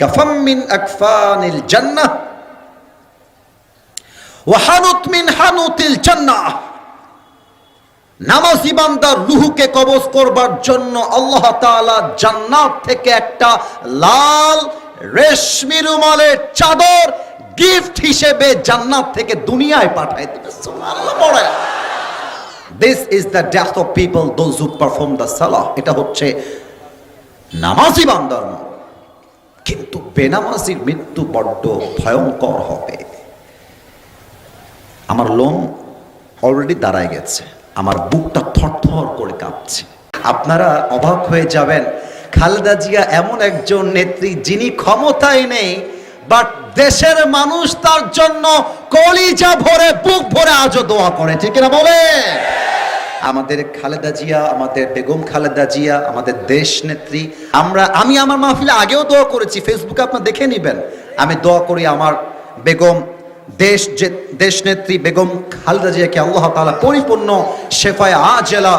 কাফাম মিন আকফানিল জান্নাহ ওয়া হানুত মিন হানুতিল জান্নাহ। নামাজি বান্দার রূহকে কবজ করবার জন্য আল্লাহ তাআলা জান্নাত থেকে একটা লাল রেশমি রুমালের চাদর গিফট হিসেবে জান্নাত থেকে দুনিয়ায় পাঠায় দিবে। সুবহানাল্লাহ পড়ে। This is the death of people, those who perform the salah. এটা হচ্ছে নামাজি বান্দার মত। কিন্তু বেনামাজির মৃত্যু বড্ড ভয়ঙ্কর হবে। আমার লোম অলরেডি দাঁড়ায় গেছে, আমার বুকটা থরথর করে কাঁপছে। আপনারা অবাক হয়ে যাবেন, খালেদা জিয়া এমন একজন নেত্রী যিনি ক্ষমতায় নেই, বাট দেশের মানুষ তার জন্য কলিজা ভরে বুক ভরে আজও দোয়া করে, ঠিক না বলে? আমাদের খালেদা জিয়া, আমাদের বেগম খালেদা জিয়া, আমাদের দেশ নেত্রী। আমি আমার মাহফিলে আগেও দোয়া করেছি, ফেসবুকে আপনারা দেখে নেবেন। আমি দোয়া করি আমার বেগম দেশ নেত্রী বেগম খালেদা জিয়াকে আল্লাহ তাআলা পরিপূর্ণ শেফায়ে আজেলা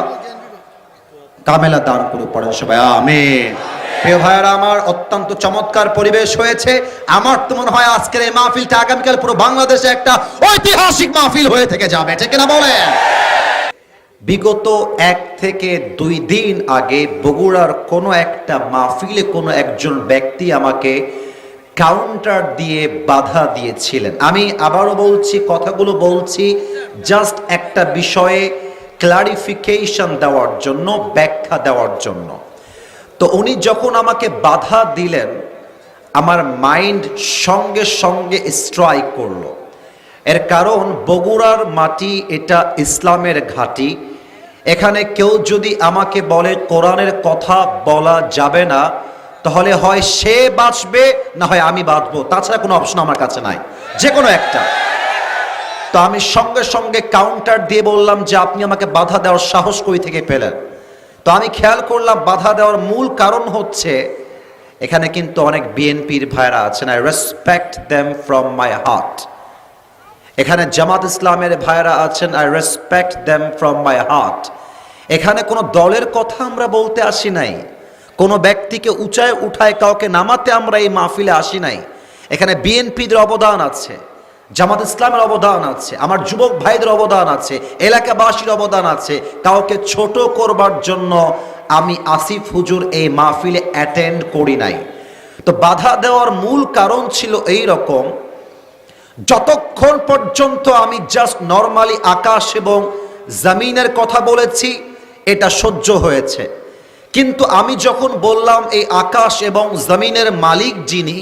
কামেলা দান করে, পড়েন সবাই আমিন। প্রিয় ভাইরা আমার, অত্যন্ত চমৎকার পরিবেশ হয়েছে। আমার তো মনে হয় আজকের এই মাহফিলটা আগামীকাল পুরো বাংলাদেশে একটা ঐতিহাসিক মাহফিল হয়ে থেকে যাবে, ঠিক না বলেন? বিগত 1 থেকে 2 দিন আগে বগুড়ার কোনো একটা মাহফিলে কোনো একজন ব্যক্তি আমাকে কাউন্টার দিয়ে বাধা দিয়েছিলেন। আমি আবারও বলছি, কথাগুলো বলছি জাস্ট একটা বিষয়ে ক্লারিফিকেশন দেওয়ার জন্য, ব্যাখ্যা দেওয়ার জন্য। তো উনি যখন আমাকে বাধা দিলেন, আমার মাইন্ড সঙ্গে সঙ্গে স্ট্রাইক করলো। এর কারণ বগুড়ার মাটি এটা ইসলামের ঘাঁটি। এখানে কেউ যদি আমাকে বলে কোরআনের কথা বলা যাবে না, তাহলে হয় সে বাঁচবে না হয় আমি বাঁচবো, তাছাড়া কোনো অপশন আমার কাছে নাই, যে কোনো একটা। তো আমি সঙ্গে সঙ্গে কাউন্টার দিয়ে বললাম যে আপনি আমাকে বাধা দেওয়ার সাহস কই থেকে পেলেন? তো আমি খেয়াল করলাম বাধা দেওয়ার মূল কারণ হচ্ছে এখানে কিন্তু অনেক বিএনপির ভাইরা আছেন, I respect them from my heart. এখানে জামাত ইসলামের ভাইরা আছেন, I respect them from my heart. এখানে কোনো দলের কথা আমরা বলতে আসি নাই, কোনো ব্যক্তিকে উঁচায় উঠায় কাউকে নামাতে আমরা এই মাহফিলে আসি নাই। এখানে বিএনপির অবদান আছে, জামাত ইসলামের অবদান আছে, আমার যুবক ভাইদের অবদান আছে, এলাকাবাসীর অবদান আছে। কাউকে ছোট করবার জন্য আমি আসিফ হুজুর এই মাহফিলে অ্যাটেন্ড করি নাই। তো বাধা দেওয়ার মূল কারণ ছিল এই রকম, যতক্ষণ পর্যন্ত আমি জাস্ট নর্মালি আকাশ এবং জমিনের কথা বলেছি এটা সহ্য হয়েছে, কিন্তু আমি যখন বললাম এই আকাশ এবং জমিনের মালিক যিনি,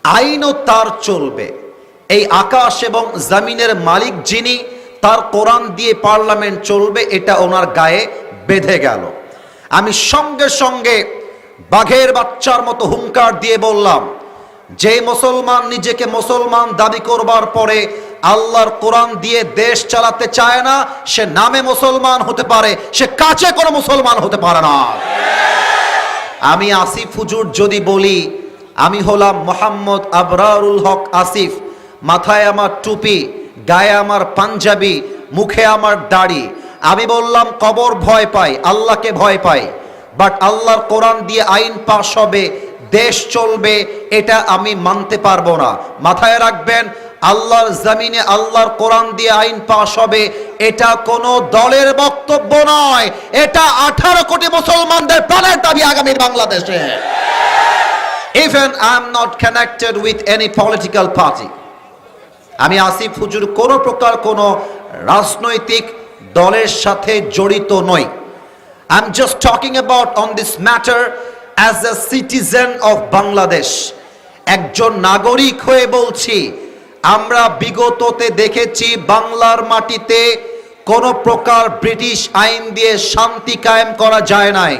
আইনও তার চলবে, এই আকাশ এবং জমিনের মালিক যিনি, তার কোরআন দিয়ে পার্লামেন্ট চলবে, এটা ওনার গায়ে বেঁধে গেল। আমি সঙ্গে সঙ্গে বাঘের বাচ্চার মতো হুঙ্কার দিয়ে বললাম, যে মুসলমান নিজেকে মুসলমান দাবি করবার পরে আল্লাহর কোরআন দিয়ে দেশ চালাতে চায় না, সে নামে মুসলমান হতে পারে, সে কাছে কোনো মুসলমান হতে পারে না। আমি আসিফ হুজুর যদি বলি আমি হলাম মোহাম্মদ আবরারুল হক আসিফ, মাথায় আমার টুপি, গায়ে আমার পাঞ্জাবি, মুখে আমার দাড়ি, আমি বললাম কবর ভয় পাই, আল্লাহকে ভয় পাই, বাট আল্লাহর কোরআন দিয়ে আইন পাশ হবে, দেশ চলবে, এটা আমি মানতে পারবো না। মাথায় রাখবেন, আল্লাহর জমিনে আল্লাহর কোরআন দিয়ে আইন পাশ হবে, এটা কোনো দলের বক্তব্য নয়, এটা 18 কোটি মুসলমানদের প্রাণের দাবি আগামী বাংলাদেশে। Even I am not connected with any political party. আমি আসিফ হুজুর কোনো প্রকার কোনো রাজনৈতিক দলের সাথে জড়িত নই। I'm just talking about on this matter as a citizen of Bangladesh. একজন নাগরিক হয়ে বলছি, আমরা বিগততে দেখেছি বাংলার মাটিতে কোনো প্রকার ব্রিটিশ আইন দিয়ে শান্তি কায়েম করা যায় নাই।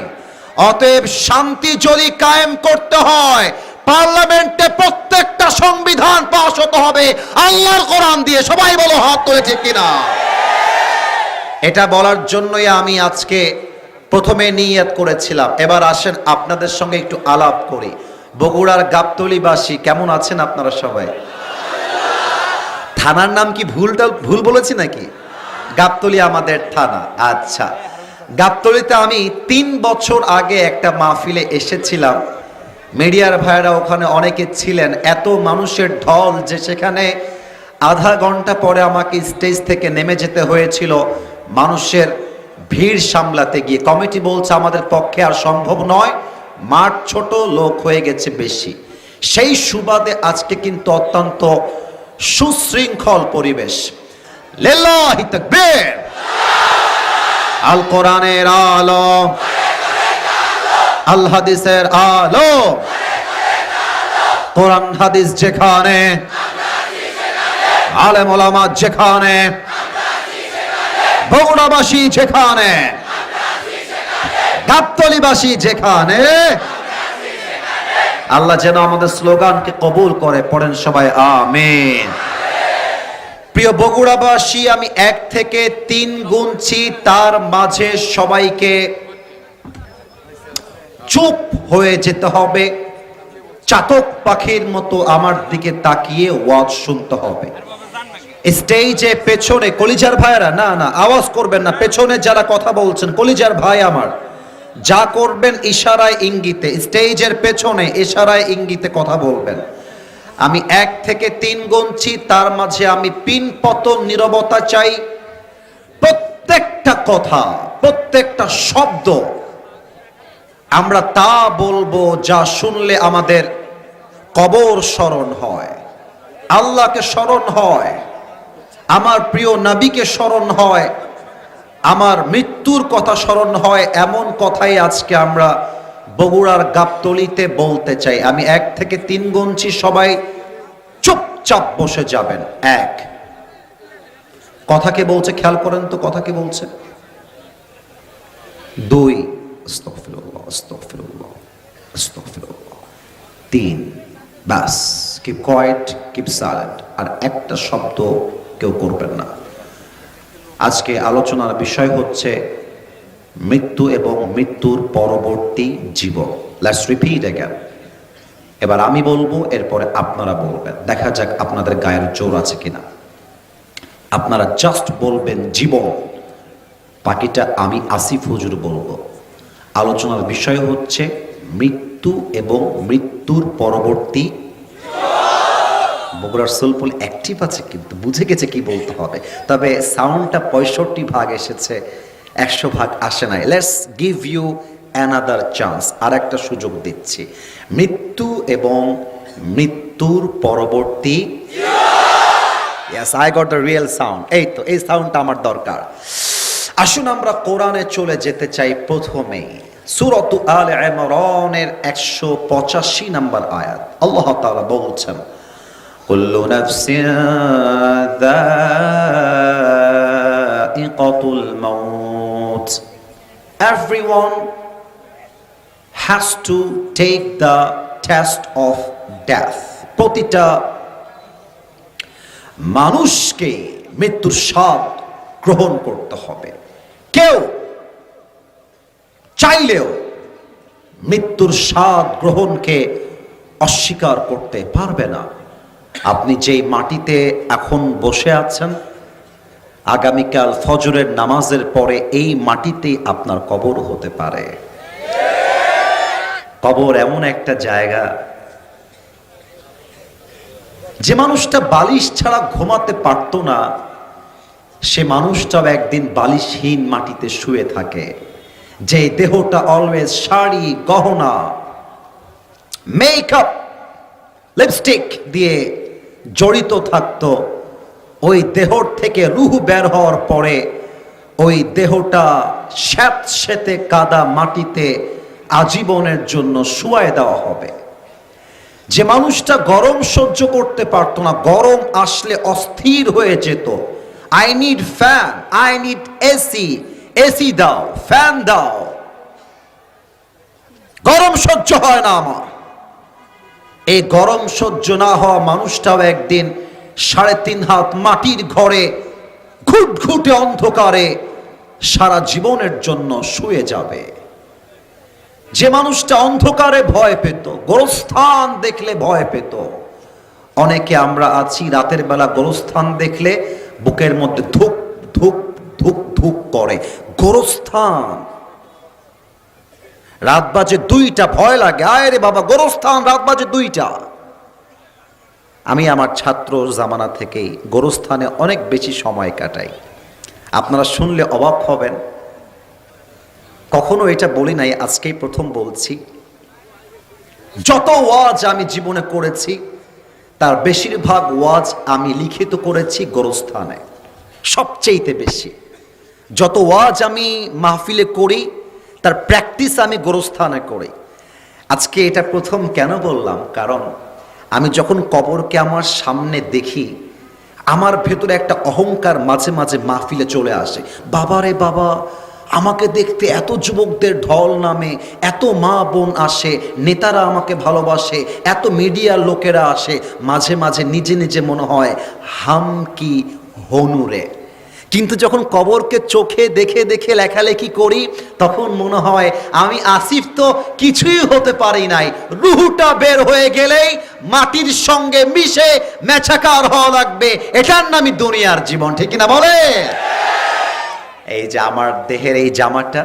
অতএব শান্তি যদি কায়েম করতে হয়, পার্লামেন্টে প্রত্যেকটা সংবিধান পাশ হতে হবে আল্লাহর কোরআন দিয়ে। সবাই বলো হাত তুলেছে কিনা? এটা বলার জন্যই আমি আজকে প্রথমে নিয়ত করেছিলাম। এবার আসেন আপনাদের সঙ্গে একটু আলাপ করি। বগুড়ার গাবতলীবাসী কেমন আছেন আপনারা সবাই? থানার নাম কি ভুল বলেছি নাকি? গাবতলী আমাদের থানা। আচ্ছা, গাবতলীতে আমি 3 বছর আগে একটা মাহফিলে এসেছিলাম, মিডিয়ার ভাইরা ওখানে অনেকে ছিলেন, এত মানুষের ঢল যে সেখানে আধা ঘন্টা পরে আমাকে স্টেজ থেকে নেমে যেতে হয়েছিল মানুষের ভিড় সামলাতে গিয়ে। কমিটি বলছে আমাদের পক্ষে আর সম্ভব নয়, মাঠ ছোট, লোক হয়ে গেছে বেশি। সেই সুবাদে আজকে কিন্তু অত্যন্ত সুশৃঙ্খল পরিবেশ। লিল্লাহি তাকবীর। আল কোরআনের আলো, আল হাদিসের আলো, কোরআন হাদিস যেখানে, আলেম ওলামা যেখানে, বগুড়াবাসী যেখানে, গাবতলীবাসী যেখানে, আল্লাহ যেন আমাদের স্লোগানকে কবুল করে। পড়েন সবাই আমিন। প্রিয় বগুড়াবাসী, আমি 1 থেকে 3 গুনছি, তার মাঝে সবাইকে চুপ হয়ে যেতে হবে। চাতক পাখির মতো আমার দিকে তাকিয়ে ওয়াজ শুনতে হবে। স্টেজে পেছনে কলিজার ভাইরা, না না আওয়াজ করবেন না, পেছনে যারা কথা বলছেন কলিজার ভাই আমার, যা করবেন ইশারায় ইঙ্গিতে, স্টেজের পেছনে ইশারায় ইঙ্গিতে কথা বলবেন। আমি 1 থেকে 3 গুনছি, তার মাঝে আমি পিনপতন নীরবতা চাই। প্রত্যেকটা কথা, প্রত্যেকটা শব্দ আমরা তা বলবো যা শুনলে আমাদের কবর স্মরণ হয়, আল্লাহকে স্মরণ হয়, আমার প্রিয় নবীকে স্মরণ হয়, আমার মৃত্যুর কথা স্মরণ হয়। এমন কথাই আজকে আমরা বগুড়ার গাবতলীতে বলতে চাই। আমি 1 থেকে 3 গুনছি, সবাই চুপচাপ বসে যাবেন। 1, কথা কে বলছে খেয়াল করেন তো, কথা কে বলছে। 2, আস্তাগফিরুল্লাহ আস্তাগফিরুল্লাহ আস্তাগফিরুল্লাহ। 3, বাস, কিপ কোয়েট, কিপ সাইলেন্ট, আর একটা শব্দ কেউ করবেন না। আজকে আলোচনার বিষয় হচ্ছে মৃত্যু এবং মৃত্যুর পরবর্তী জীবন। Let's repeat again. এবার আমি বলবো, এরপরে আপনারা বলবেন, দেখা যাক আপনাদের গায়ের জোর আছে কিনা। আপনারা জাস্ট বলবেন জীবন, বাকিটা আমি আসিফ হুজুর বলবো। আলোচনার বিষয় হচ্ছে মৃত্যু এবং মৃত্যুর পরবর্তী। বগুড়ার সোলপুল অ্যাক্টিভ আছে, কিন্তু বুঝে গেছে কি বলতে হবে, তবে সাউন্ডটা 65% এসেছে, 100% আসে নাই। Let's give you another chance, আর একটা সুযোগ দিচ্ছি। মৃত্যু এবং মৃত্যুর পরবর্তী। Yes, I got the real sound. এই তো, এই সাউন্ডটা আমার দরকার। আসুন আমরা কোরআনে চলে যেতে চাই। প্রথমেই সূরাত আলে ইমরানের 185 নম্বর আয়াত। আল্লাহ তাআলা বলছেন, কুল্লু নাফসিন যায়িকাতুল মাউত, everyone has to take the test of death. প্রতিটা মানুষকে মৃত্যুর স্বাদ গ্রহণ করতে হবে। কেউ চাইলেও মৃত্যুর স্বাদ গ্রহণকে অস্বীকার করতে পারবে না। আপনি যেই মাটিতে এখন বসে আছেন, আগামীকাল ফজরের নামাজের পরে এই মাটিতেই আপনার কবর হতে পারে। কবর এমন একটা জায়গা, যে মানুষটা বালিশ ছাড়া ঘুমাতে পারতো না, সে মানুষটাও একদিন বালিশহীন মাটিতে শুয়ে থাকে। যে দেহটা অলওয়েজ শাড়ি, গহনা, মেকআপ, লিপস্টিক দিয়ে জড়িত থাকতো, ওই দেহর থেকে রূহ বের হওয়ার পরে ওই দেহটা স্যাঁতসেঁতে কাদা মাটিতে আজীবনের জন্য শুয়ায় দেওয়া হবে। যে মানুষটা গরম সহ্য করতে পারতো না, গরম আসলে অস্থির হয়ে যেত, I need fan, I need AC, AC দাও, ফ্যান দাও, গরম সহ্য হয় না আমার। এই গরম সহ্য না হওয়া মানুষটাও একদিন 3.5 হাত মাটির ঘরে ঘুটঘুটে অন্ধকারে সারা জীবনের জন্য শুয়ে যাবে। যে মানুষটা অন্ধকারে ভয় পেত, গোরস্থান দেখলে ভয় পেত, অনেকে আমরা আছি রাতের বেলা গোরস্থান দেখলে বুকের মধ্যে ধুক ধুক ধুক ধুক করে। গোরস্থান, রাত বাজে 2টা, ভয় লাগে, আয় রে বাবা গোরস্থান, রাত বাজে 2টা। আমি আমার ছাত্র জামানা থেকেই গোরস্থানে অনেক বেশি সময় কাটাই। আপনারা শুনলে অবাক হবেন, কখনো এটা বলি নাই, আজকেই প্রথম বলছি। যত ওয়াজ আমি জীবনে করেছি তার বেশিরভাগ ওয়াজ আমি লিখিত করেছি গোরস্থানে, সবচেয়েতে বেশি। যত ওয়াজ আমি মাহফিলে করি তার প্র্যাকটিস আমি গোরস্থানে করি। আজকে এটা প্রথম কেন বললাম, কারণ আমি যখন কবরকে আমার সামনে দেখি আমার ভেতরে একটা অহংকার মাঝে মাঝে মাহফিলে চলে আসে। বাবা রে বাবা, আমাকে দেখতে এত যুবকদের ঢল নামে, এত মা বোন আসে, নেতারা আমাকে ভালোবাসে, এত মিডিয়ার লোকেরা আসে, মাঝে মাঝে নিজে নিজে মনে হয় হাম কি হনুরে। কিন্তু যখন কবরকে চোখে দেখে দেখে লেখালেখি করি তখন মনে হয় আমি আসিফ তো কিছুই হতে পারি নাই, রুহটা বের হয়ে গেলেই মাটির সঙ্গে মিশে মেছাকার হওয়া লাগবে। এটার নামই দুনিয়ার জীবন, ঠিক না বলে? এই যে আমার দেহের এই জামাটা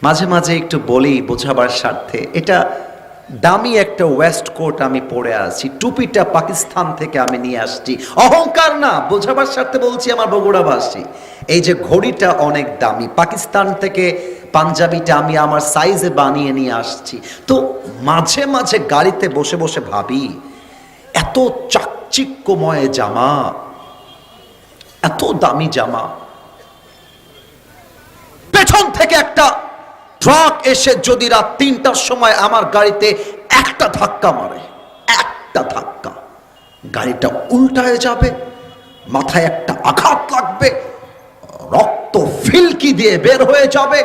মাঝে মাঝে একটু বলি বোঝাবার স্বার্থে, এটা দামি একটা ওয়েস্ট কোট আমি পরে আছি, টুপিটা পাকিস্তান থেকে আমি নিয়ে আসছি, অহংকার না, বোঝাবার স্বার্থে বলছি আমার বগুড়াবাসী। এই যে ঘড়িটা অনেক দামি, পাকিস্তান থেকে পাঞ্জাবিটা আমি আমার সাইজে বানিয়ে নিয়ে আসছি। তো মাঝে মাঝে গাড়িতে বসে বসে ভাবি, এত চাকচিক্যময় জামা, এত দামি জামা, পেছন থেকে একটা ট্রাক এসে যদি রাত 3টার সময় আমার গাড়িতে একটা ধাক্কা মারে, একটা ধাক্কা, গাড়িটা উল্টায় যাবে, মাথায় একটা আঘাত লাগবে, রক্ত ফিলকি দিয়ে বের হয়ে যাবে,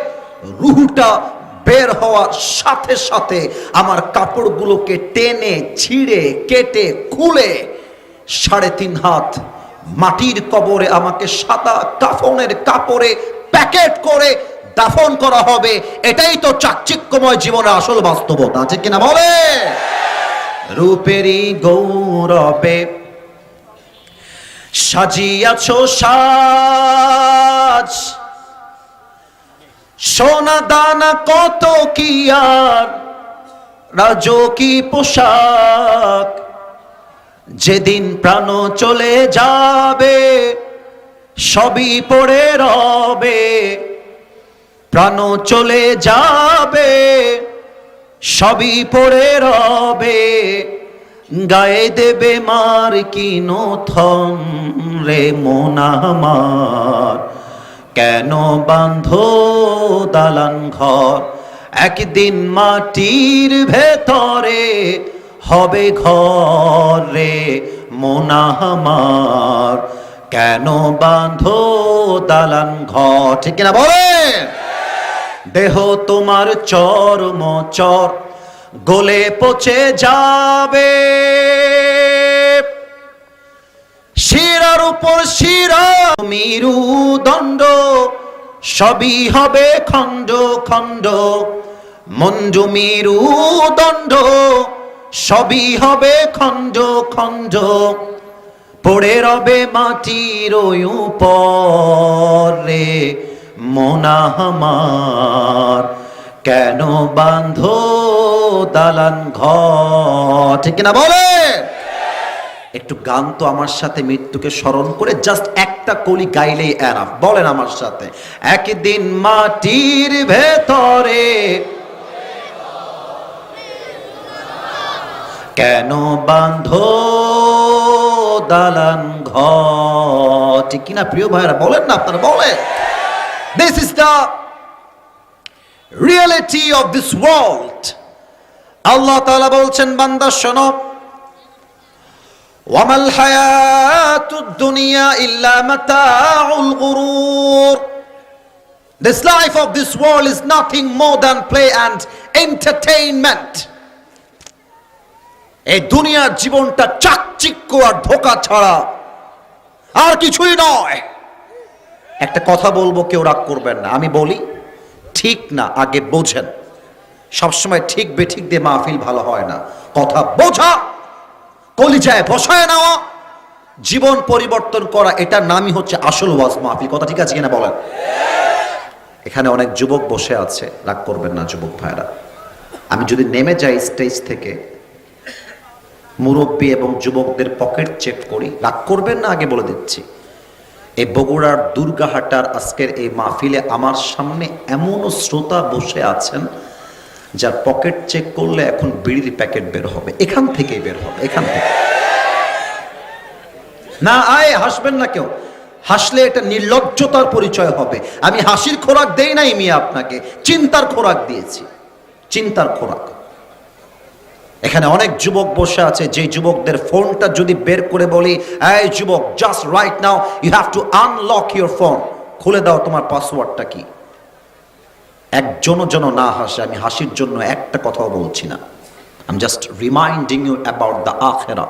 রুহটা বের হওয়ার সাথে সাথে আমার কাপড়গুলোকে টেনে ছিঁড়ে কেটে খুলে 3.5 হাত মাটির কবরে আমাকে সাদা কাফনের কাপড়ে প্যাকেট করে দাফন করা হবে। এটাই তো চাকচিক্যময় জীবনের আসল বাস্তবতা, আছে কিনা বলে? রূপেরই গৌরবে সাজিয়াছো সাজ, সোনা দানা কত কি আর রাজকী পোশাক, যেদিন প্রাণ চলে যাবে সবই পড়ে রবে, প্রাণ চলে যাবে সবই পড়ে রবে, গায়ে দেবে মার কি নথন রে মন আমার, কেন বাঁধো দালান ঘর, একদিন মাটির ভেতরে হবে ঘর রে মন আমার, কেন বাঁধো দালান ঘর, ঠিক না বলে? দেহ তোমার চর্ম চর গলে পচে যাবে, শিরার উপর শিরা মেরুদণ্ড সবই হবে খণ্ড খণ্ড, মঞ্জু মেরুদণ্ড সবই হবে খণ্ড খণ্ড, পড়ে রবে মাটির উপরে মন আমার, কেন বাঁধো দালান ঘর, ঠিক না বলে? একটু গান তো আমার সাথে মৃত্যুকে স্মরণ করে জাস্ট একটা কলি গাইলেই এনাফ। বলেন আমার সাথে, একদিন মাটির ভেতরে কেন বাঁধো দালান ঘর, ঠিক কিনা প্রিয় ভাইরা? বলেন না আপনারা, বলেন। This is the reality of this world. আল্লাহ তাআলা বলছেন, বান্দা শোনো, ওয়ামাল হায়াতুদ দুনিয়া ইল্লা মাতাউল গুরুর। This life of this world is nothing more than play and entertainment. এই দুনিয়ার জীবনটা চাকচিক্য আর ধোঁকা ছাড়া আর কিছুই নয়। একটা কথা বলবো, কেউ রাগ করবেন না, আমি বলি ঠিক না, আগে বোঝেন। সবসময় ঠিক বেঠিক দিয়ে মাহফিল ভালো হয় না, কথা বোঝা, কলিজায় বসায় নেওয়া, জীবন পরিবর্তন করা, এটার নামই হচ্ছে আসল ওয়াজ মাহফিল। কথা ঠিক আছে কিনা বলেন? এখানে অনেক যুবক বসে আছে, রাগ করবেন না যুবক ভাইরা। আমি যদি নেমে যাই স্টেজ থেকে, মুরব্বী এবং যুবকদের পকেট চেক করি, রাগ করবেন না, আগে বলে দিচ্ছি। এই বগুড়ার দুর্গাহাটার আজকের এই মাহফিলে আমার সামনে এমনও শ্রোতা বসে আছেন যার পকেট চেক করলে এখন বিড়ির প্যাকেট বের হবে, এখান থেকেই বের হবে, এখান থেকে। না আয় হাসবেন না কেউ, হাসলে এটা নির্লজ্জতার পরিচয় হবে। আমি হাসির খোরাক দেই নাই মিয়া, আপনাকে চিন্তার খোরাক দিয়েছি, চিন্তার খোরাক। এখানে অনেক যুবক বসে আছে, যে যুবকদের ফোনটা যদি বের করে বলি, এই যুবক, just right now you have to unlock your phone, খুলে দাও তোমার পাসওয়ার্ডটা কি, একজনও যেন না হাসে। আমি হাসির জন্য একটা কথাও বলছি না, I am just reminding you about the আখিরা।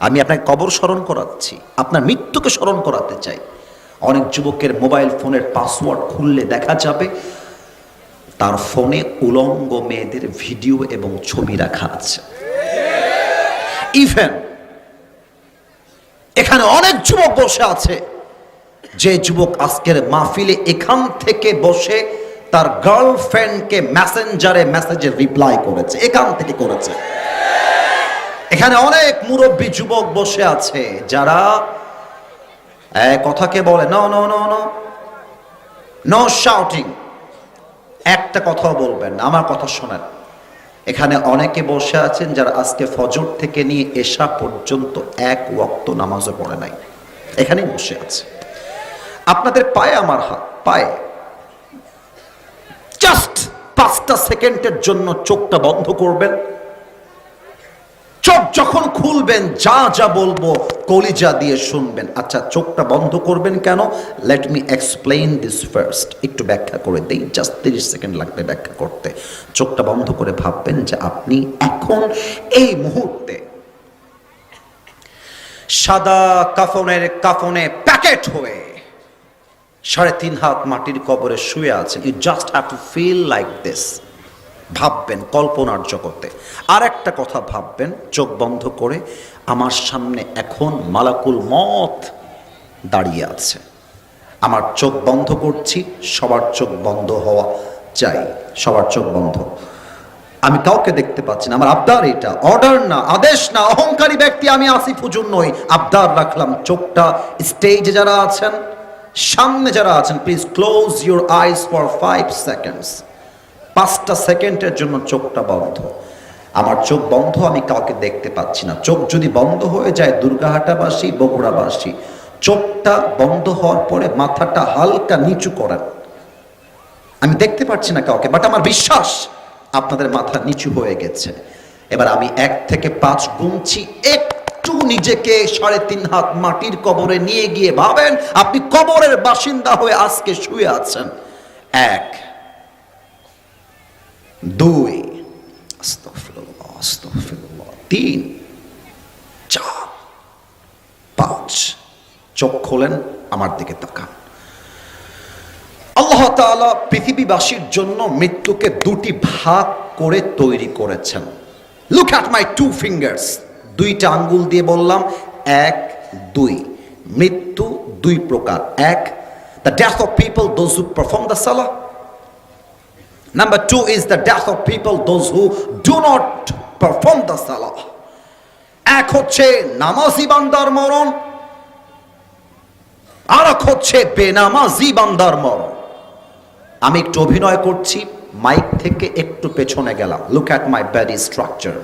আমি আপনাকে কবর স্মরণ করাচ্ছি, আপনার মৃত্যুকে স্মরণ করাতে চাই। অনেক যুবকের মোবাইল ফোনের পাসওয়ার্ড খুললে দেখা যাবে তার ফোনে উলঙ্গ মেয়েদের ভিডিও এবং ছবি রাখা আছে। ইভেন এখানে অনেক যুবক বসে আছে, যে যুবক আজকের মাহফিলে এখান থেকে বসে তার গার্লফ্রেন্ডকে মেসেঞ্জারে মেসেজে রিপ্লাই করেছে, এখান থেকে করেছে। এখানে অনেক মুরব্বী যুবক বসে আছে যারা কথাকে বলে no no no no no shouting, একটা কথাও বলবেন না, আমার কথা শোনেন। এখানে অনেকে বসে আছেন যারা আজকে ফজর থেকে নিয়ে এশা পর্যন্ত এক ওয়াক্ত নামাজও পড়ে নাই, এখানেই বসে আছে। আপনাদের পায়ে আমার হাত, পায়ে জাস্ট 5টা সেকেন্ডের জন্য চোখটা বন্ধ করবেন। চোখ যখন খুলবেন যা যা বলবো কলিজা দিয়ে শুনবেন। আচ্ছা, চোখটা বন্ধ করবেন কেন? Let me explain this first, একটু ব্যাখ্যা করে দেই, জাস্ট 30 সেকেন্ড লাগবে ব্যাখ্যা করতে। চোখটা বন্ধ করে ভাববেন যে আপনি এখন এই মুহূর্তে সাদা কাফনে প্যাকেট হয়ে 3.5 হাত মাটির কবরে শুয়ে আছেন। You just have to feel like this. ভাববেন কল্পনার জগতে। আর একটা কথা ভাববেন চোখ বন্ধ করে, আমার সামনে এখন মালাকুল মত দাঁড়িয়ে আছে। আমার চোখ বন্ধ করছি, সবার চোখ বন্ধ হওয়া চাই, সবার চোখ বন্ধ। আমি কাউকে দেখতে পাচ্ছি না, আমার আবদার, এটা অর্ডার না, আদেশ না, অহংকারী ব্যক্তি আমি আসিফ হুজুর নই, আবদার রাখলাম। চোখটা স্টেজে যারা আছেন, সামনে যারা আছেন, please close your eyes for 5 seconds. 5টা সেকেন্ডের জন্য চোখটা বন্ধ। আমার চোখ বন্ধ, আমি কাউকে দেখতে পাচ্ছি না। চোখ যদি বন্ধ হয়ে যায়, দুর্গাহাটাবাসী, বগুড়াবাসী, চোখটা বন্ধ হওয়ার পরে মাথাটা হালকা নিচু করেন। আমি দেখতে পাচ্ছি না কাউকে, বাট আমার বিশ্বাস আপনাদের মাথা নিচু হয়ে গেছে। এবার আমি 1 থেকে 5 গুনছি, একটু নিজেকে 3.5 হাত মাটির কবরে নিয়ে গিয়ে ভাবেন আপনি কবরের বাসিন্দা হয়ে আজকে শুয়ে আছেন। 1 2 আস্তাগফিরুল্লাহ আস্তাগফিরুল্লাহ 3 4 5। চোখ খোলেন, আমার দিকে তাকান। আল্লাহ তাআলা পৃথিবীবাসীর জন্য মৃত্যুকে 2টি ভাগ করে তৈরি করেছেন। লুক অ্যাট মাই 2 ফিঙ্গার্স, 2টা আঙ্গুল দিয়ে বললাম 1 2। মৃত্যু 2 প্রকার। 1, the death of people those who perform the salah. Number 2 is the death of people those who do not perform the salah. এক হচ্ছে নামাজি বান্দার মরণ, আর এক হচ্ছে বেনামাজি বান্দার মরণ। আমি একটু অভিনয় করছি, মাইক থেকে একটু পেছনে গেলাম। Look at my body structure.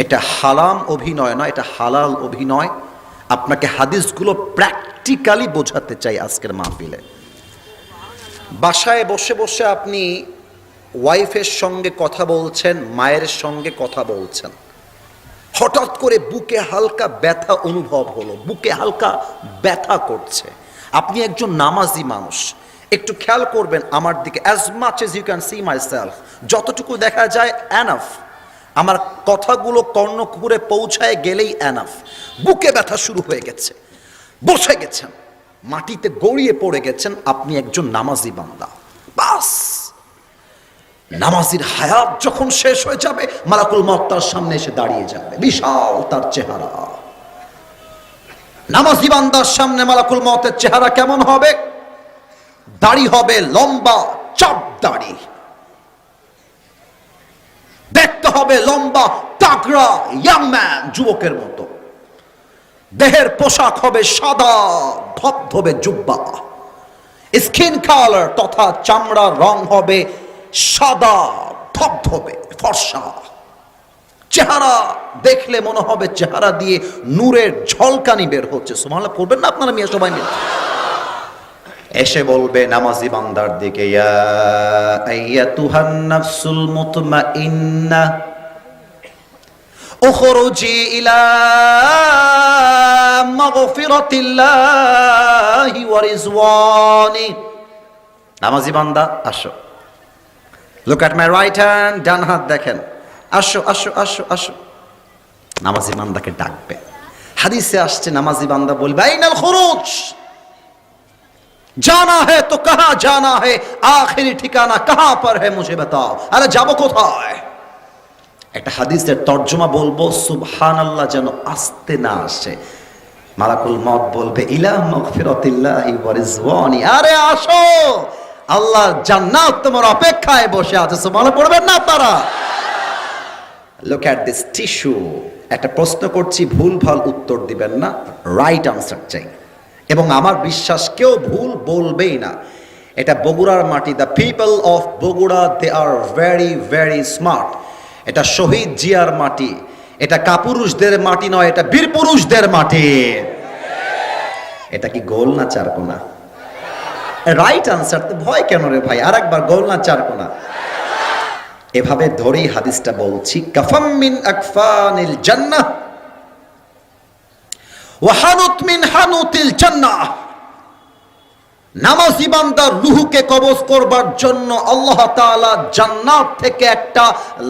এটা হারাম অভিনয় নয়, এটা হালাল অভিনয়। আপনাকে হাদিসগুলো প্র্যাকটিক্যালি বোঝাতে চাই আজকের মাহফিলে। বাসায় বসে বসে আপনি ওয়াইফের সঙ্গে কথা বলছেন, মায়ের সঙ্গে কথা বলছেন, হঠাৎ করে বুকে হালকা ব্যথা অনুভব হলো, বুকে হালকা ব্যথা করছে। আপনি একজন নামাজি মানুষ, একটু খেয়াল করবেন আমার দিকে। As much as you can see myself, যতটুকু দেখা যায় এনাফ। আমার কথাগুলো কর্ণকুহরে পৌঁছায় গেলেই এনাফ। বুকে ব্যথা শুরু হয়ে গেছে, বসে গেছেন, মাটিতে গড়িয়ে পড়ে গেছেন, আপনি একজন নামাজি বান্দা। বাস, নামাজির হায়াত যখন শেষ হয়ে যাবে, মালাকুল মউত তার সামনে এসে দাঁড়িয়ে যাবে, বিশাল তার চেহারা। নামাজি বান্দার সামনে মালাকুল মউতের চেহারা কেমন হবে? দাড়ি হবে লম্বা চাপ দাড়ি, দেখতে হবে লম্বা তাগড়া ইয়াং ম্যান, যুবকের মতো। দেহের পোশাক হবে সাদা ধবধবে জুব্বা, স্কিন কালার তথা চামড়ার রং হবে সাদা ধবধবে ফর্সা। চেহারা দেখলে মনে হবে চেহারা দিয়ে নূরের ঝলকানি বের হচ্ছে। সুবহানাল্লাহ পড়বেন না আপনারা মিয়া সবাই মিলে? এসে বলবে নামাজি বান্দার দিকে, ইয়া আইয়াতুহান নাফসুল মুতমাইন্নাহ উখরুজি ইলা মাগফিরাতিল্লাহি ওয়া রিজওয়ানি। নামাজি বান্দা আসো, look at my right hand, ডান হাত দেখেন, আসো আসো আসো আসো। নামাজি বান্দাকে ডাকবে। হাদিসে আসছে নামাজি বান্দা বলবে, আইনাল খুরুজ, জানা है तो कहां जाना है, आखिरी ठिकाना कहां पर है मुझे बताओ। আরে যাব কোথায়? একটা হাদিসের তরজমা বলবো, সুবহানাল্লাহ যেন আসতে না আসে। মালাকুল মউত বলবে, ইলা মাগফিরাতিল্লাহি ওয়া রিজওয়ানি, আরে আসো, আল্লাহর জান্নাত তোমার অপেক্ষায় বসে আছে। সুবহানাল্লাহ পড়বেন না আপনারা? Look at this tissue. একটা প্রশ্ন করছি, ভুল ভাল উত্তর দিবেন না, রাইট আনসার চাই। এবং আমার বিশ্বাস কেউ ভুল বলবেই না। এটা বগুড়ার মাটি, the people of Bogura, they are very very smart. এটা শহীদ জিয়ার মাটি, এটা কাপুরুষদের মাটি নয়, এটা বীর পুরুষদের মাটি। এটা কি গোল না চারকোনা? Right answer. তো ভয় কেন রে ভাই? আর একবার, গোল না চারকোনা? এভাবে ধরেই হাদিসটা বলছি, কাফাম মিন আকফানিল জান্নাহ ওয়া হানুত মিন হানুতিল জান্নাহ। নামাজি বান্দার রূহকে কবজ করবার জন্য আল্লাহ তাআলা জান্নাত থেকে একটা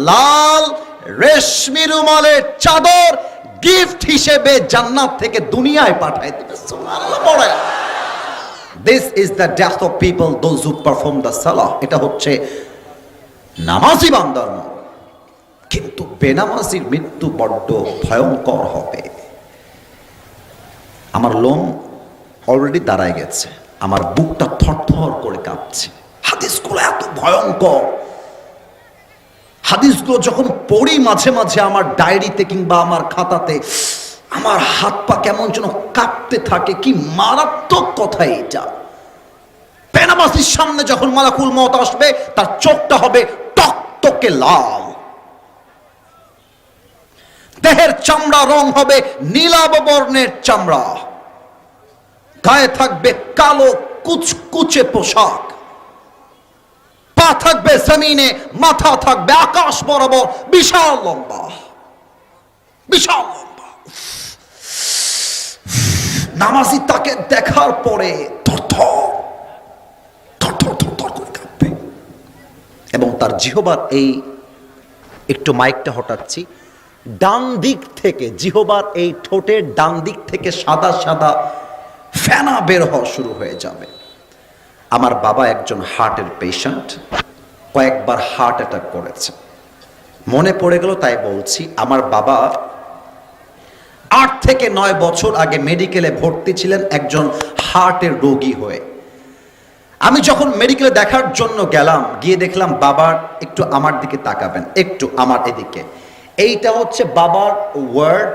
লাল রেশমি রুমালের চাদর গিফট হিসেবে জান্নাত থেকে দুনিয়ায় পাঠায় দিবে। সুবহানাল্লাহ পড়ে। This is the death of people those who perform the সালাহ। এটা হচ্ছে নামাজি বান্দার মত। কিন্তু বেনামাজির মৃত্যু বড্ড ভয়ঙ্কর হবে। আমার লোম অলরেডি দাঁড়ায় গেছে, আমার বুকটা থরথর করে কাঁপছে। হাদিসগুলো এত ভয়ঙ্কর। হাদিসগুলো যখন পড়ি মাঝে মাঝে আমার ডায়েরিতে কিংবা আমার খাতাতে, আমার হাত পা কেমন যেন কাঁপতে থাকে। কি মারাত্মক কথা এটা! বেনামাজির সামনে যখন মালাকুল মউত আসবে, তার চোখটা হবে টকটকে লাল, দেহের চামড়া রং হবে নীলাভ বর্ণের চামড়া, গায়ে থাকবে কালো কুচকুচে পোশাক, পা থাকবে জমিনে, মাথা থাকবে আকাশ বরাবর, বিশাল লম্বা, বিশাল লম্বা। নামাজি তাকে দেখার পরে থরথর থরথর থরথর করে কাঁপবে। এবং তার জিহ্বার এই, একটু মাইকটা হটাচ্ছি, ডান দিক থেকে, জিহ্বার এই ঠোঁটের ডান দিক থেকে সাদা সাদা ফেনা বের হওয়া শুরু হয়ে যাবে। আমার বাবা একজন হার্টের পেশেন্ট, কয়েকবার হার্ট অ্যাটাক করেছে। মনে পড়ে গেল তাই বলছি। আমার বাবা 8 থেকে 9 বছর আগে মেডিকেলে ভর্তি ছিলেন একজন হার্টের রোগী হয়ে। আমি যখন মেডিকেলে দেখার জন্য গেলাম, গিয়ে দেখলাম বাবার, একটু আমার দিকে তাকাবেন, একটু আমার এদিকে। এইটা হচ্ছে বাবার ওয়ার্ড,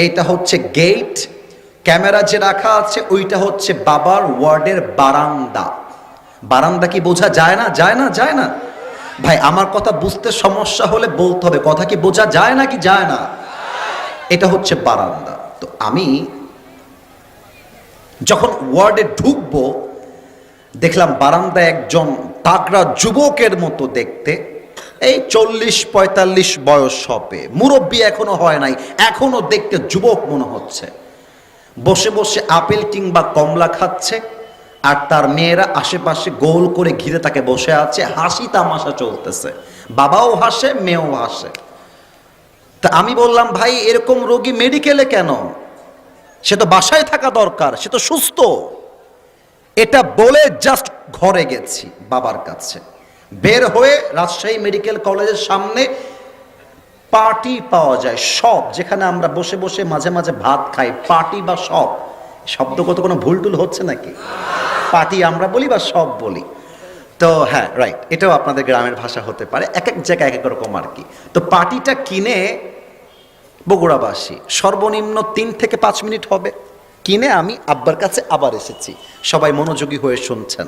এইটা হচ্ছে গেট, ক্যামেরা যে রাখা আছে ওইটা হচ্ছে বাবার ওয়ার্ডের বারান্দা। বারান্দা কি বোঝা যায় না? যায় না? যায় না? ভাই আমার কথা বুঝতে সমস্যা হলে বলতে হবে, কথা কি বোঝা যায় না কি যায় না? এটা হচ্ছে বারান্দা। তো আমি যখন ওয়ার্ডে ঢুকবো, দেখলাম বারান্দায় একজন তাগড়া যুবকের মতো দেখতে, এই 40-45 বয়স হবে, মুরব্বী এখনো হয় নাই, এখনো দেখতে যুবক মনে হচ্ছে। বসে বসে আপেল কিংবা কমলা খাচ্ছে, আর তার মেয়েরা আশেপাশে গোল করে ঘিরে তাকে বসে আছে, হাসি তামাশা চলতেছে, বাবাও হাসে, মেয়েও হাসে। তা আমি বললাম, ভাই এরকম রোগী মেডিকেলে কেন? সে তো বাসায় থাকা দরকার, সে তো সুস্থ। এটা বলে জাস্ট ঘরে গেছি বাবার কাছে। বের হয়ে রাজশাহী মেডিকেল কলেজের সামনে পার্টি পাওয়া যায়, সব, যেখানে আমরা বসে বসে মাঝে মাঝে ভাত খাই, পার্টি বা সব শব্দ কত কোনো ভুল টুল হচ্ছে নাকি? পাটি আমরা বলি বা সব বলি। তো হ্যাঁ রাইট, এটাও আপনাদের গ্রামের ভাষা হতে পারে, এক এক জায়গায় এক এক রকম আর কি। তো পাটিটা কিনে বগুড়াবাসী সর্বনিম্ন 3 থেকে 5 মিনিট হবে কিনে আমি আব্বার কাছে আবার এসেছি, সবাই মনোযোগী হয়ে শুনছেন।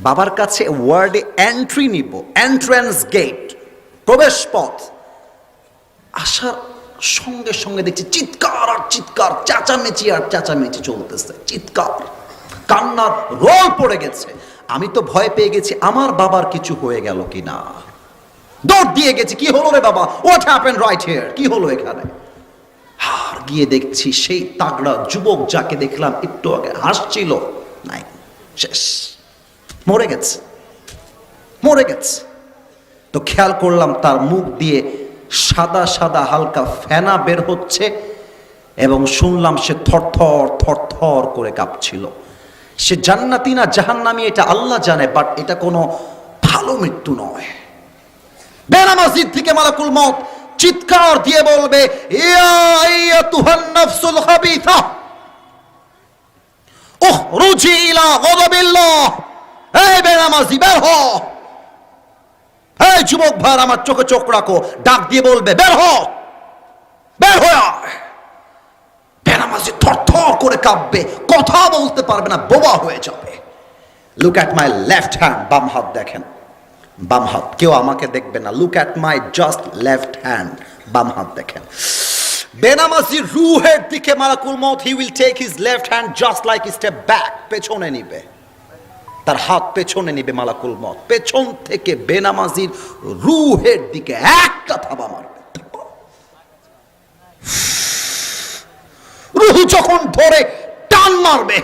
বাবার কাছে ওয়ার্ডে এন্ট্রি নিব, এন্ট্রান্স গেট, প্রবেশ পথ, আসার সঙ্গে সঙ্গে দেখছি চিৎকার আর চিৎকার, চেঁচামেচি আর চেঁচামেচি চলতেছে, চিৎকার কান্নার রোল পড়ে গেছে। আমি তো ভয় পেয়ে গেছি আমার বাবার কিছু হয়ে গেল কিনা, দৌড় দিয়ে গেছি, কি হলো রে বাবা, হোয়াট হ্যাপেন্ড রাইট হিয়ার, কি হলো এখানে। আর গিয়ে দেখছি সেই তাগড়া যুবক যাকে দেখলাম একটু আগে হাসছিল, নাই, শেষ, মরে গেছে, মরে গেছে। তো খেয়াল করলাম তার মুখ দিয়ে সাদা সাদা হালকা ফেনা বের হচ্ছে এবং শুনলাম সে থরথর থরথর করে কাঁপছিল। সে জান্নাতি না জাহান্নামী এটা আল্লাহ জানে, বাট এটা কোনো ভালো মৃত্যু নয়। বেনামাজির থেকে মালাকুল মউত চিৎকার দিয়ে বলবে, ইয়া আইয়াতুহান নাফসুল খাবিথা উখরুজি ইলা গাদাবিল্লাহ, এই বেনামাজি বের হ, এই যুবক ভাই আমার চোখে চোখ রাখো, ডাক দিয়ে বলবে বের হ, বের হ। বেনামাজি থরথর করে কাঁপবে, কথা বলতে পারবে না, বোবা হয়ে যাবে। Look at my left hand, বাম হাত দেখেন, বাম হাত, কেউ আমাকে দেখবে না, look at my just left hand, বাম হাত দেখেন। বেনামাজির রূহের দিকে মালাকুল মউত he will take his left hand just like step back, পেছনে নিবে, তার হাত পেছনে নিবে মালাকুল মউত, পেছন থেকে বেনামাজির রূহের দিকে একটা থাবা মারবে। রূহ যখন ধরে টান মারবে,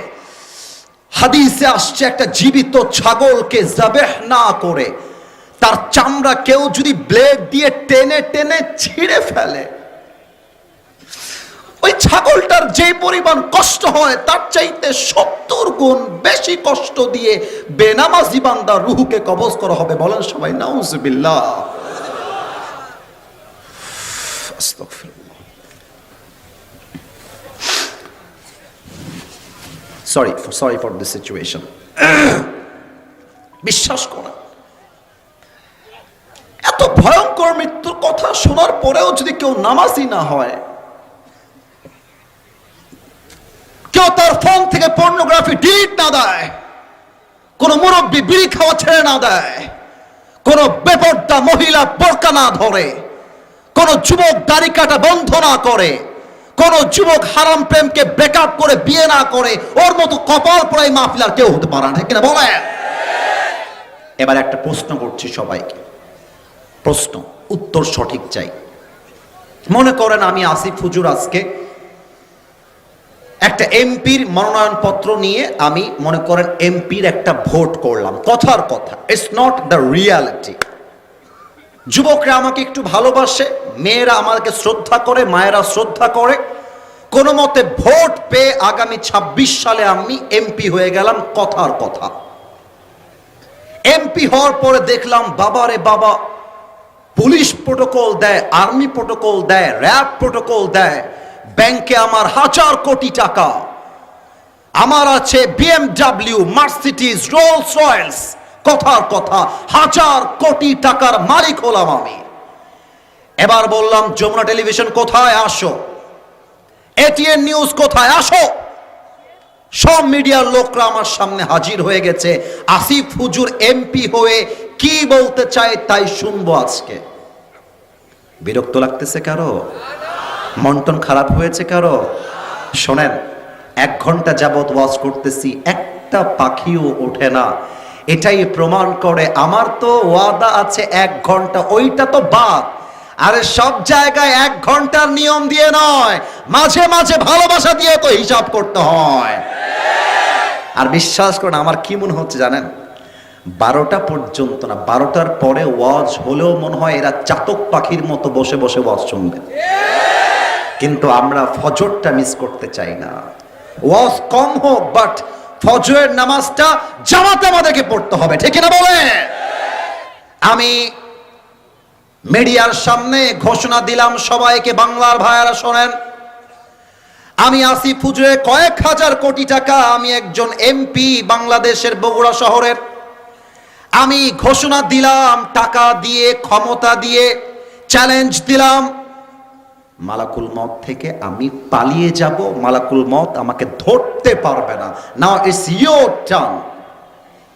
হাদিসে আসছে একটা জীবিত ছাগলকে যাবেহ না করে তার চামড়া কেউ যদি ব্লেড দিয়ে টেনে টেনে ছিঁড়ে ফেলে, ওই ছাগলটার যে পরিমাণ কষ্ট হয় তার চাইতে 70 গুণ বেশি কষ্ট দিয়ে বেনামাজি বান্দার রূহকে কবজ করা হবে। বলেন সবাই নাউজুবিল্লাহ। আস্তাগফিরুল্লাহ। Sorry for this situation. বিশ্বাস করেন, এত ভয়ঙ্কর মৃত্যুর কথা শোনার পরেও যদি কেউ নামাজি না হয়, কেউ তার ফোন থেকে পর্নোগ্রাফি ডিলিট না দেয়, কোন মুরব্বী বিড়ি খাওয়া ছেড়ে না দেয়, কোন বেপরদা মহিলা বোরকা না ধরে, কোন যুবক দাড়ি কাটা বন্ধ না করে, কোন যুবক হারাম প্রেমকে ব্রেকআপ করে বিয়ে না করে, ওর মতো কপাল পড়াই মাহফিল আর কেউ হতে পারে না, ঠিক কিনা বলেন? এবার একটা প্রশ্ন করছি সবাইকে, প্রশ্ন, উত্তর সঠিক চাই। মনে করেন আমি আসিফ হুজুর আজকে একটা এমপির মনোনয়ন পত্র নিয়ে আমি মনে করেন এমপির একটা ভোট করলাম, কথার কথা, ইটস নট দ্য রিয়ালিটি। যুবকরা আমাকে একটু ভালোবাসে, মেয়েরা আমাকে শ্রদ্ধা করে, মায়েরা শ্রদ্ধা করে, কোনো মতে ভোট পেয়ে আগামী 26 সালে আমি এমপি হয়ে গেলাম, কথার কথা। এমপি হওয়ার পরে দেখলাম বাবারে বাবা, পুলিশ প্রোটোকল দেয়, আর্মি প্রোটোকল দেয়, র্যাব প্রোটোকল দেয়, ব্যাংকে আমার 1000 কোটি টাকা, আমার আছে BMW, মার্সিডিজ, রোলস রয়েলস, কথার কথা 1000 কোটি টাকার মালিক হলাম আমি। এবার বললাম যমুনা টেলিভিশন কোথায়, আসো, এটিএন নিউজ কোথায়, আসো। সব মিডিয়ার লোকরা আমার সামনে হাজির হয়ে গেছে, আসিফ হুজুর এমপি হয়ে কি বলতে চায় তাই শুনবো আজকে। বিরক্ত লাগতেছে কারো? মন খারাপ হয়েছে কারো? শোনেন, 1 ঘন্টা যাবত ওয়াজ করতেছি, একটা পাখিও ওঠে না, এটাই প্রমাণ করে আমার তো ওয়াদা আছে 1 ঘন্টা, ওইটা তো বাদ। আরে সব জায়গায় 1 ঘন্টার নিয়ম দিয়ে নয়, মাঝে মাঝে ভালোবাসা দিয়ে তো হিসাব করতে হয়। আর বিশ্বাস করুন, আমার কি মনে হচ্ছে জানেন, 12টা পর্যন্ত না, 12টার পরে ওয়াজ হলেও মনে হয় এরা চাতক পাখির মতো বসে বসে ওয়াজ শুনবে। কিন্তু আমরা ফজরটা মিস করতে চাই না। ওয়াজ কম হোক, বাট ফজরের নামাজটা জামাতে আমাদেরকে পড়তে হবে, ঠিক না বলে? আমি মিডিয়ার সামনে ঘোষণা দিলাম সবাইকে, বাংলার ভাইয়ারা শোনেন, আমি আসিফ হুজুরের কয়েক হাজার কোটি টাকা, আমি একজন এমপি বাংলাদেশের বগুড়া শহরের, আমি ঘোষণা দিলাম, টাকা দিয়ে, ক্ষমতা দিয়ে চ্যালেঞ্জ দিলাম, মালাকুল মউত থেকে আমি পালিয়ে যাব, মালাকুল মউত আমাকে ধরতে পারবে না। Now it's your turn,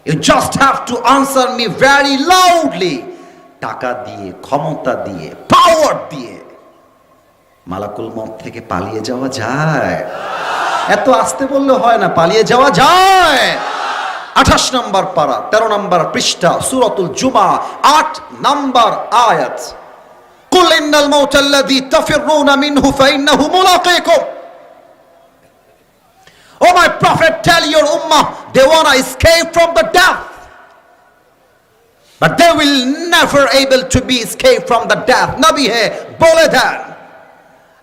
you just have to answer me very loudly. টাকা দিয়ে, ক্ষমতা দিয়ে, পাওয়ার দিয়ে মালাকুল মউত থেকে পালিয়ে যাওয়া যায়? এত আসতে বললে হয় না, পালিয়ে যাওয়া যায়। 28 নম্বর পারা, 13 নম্বর পৃষ্ঠা, সূরাতুল জুমা, 8 নম্বর আয়াত। কুল ইন্নাল মাউতা আল্লাযী তাফিরুনা মিনহু ফাইন্নাহু মুলাকীকুম। Oh my prophet, tell your ummah they wanna escape from the death, but they will never able to be escape from the death. নবী হে বলে দেন,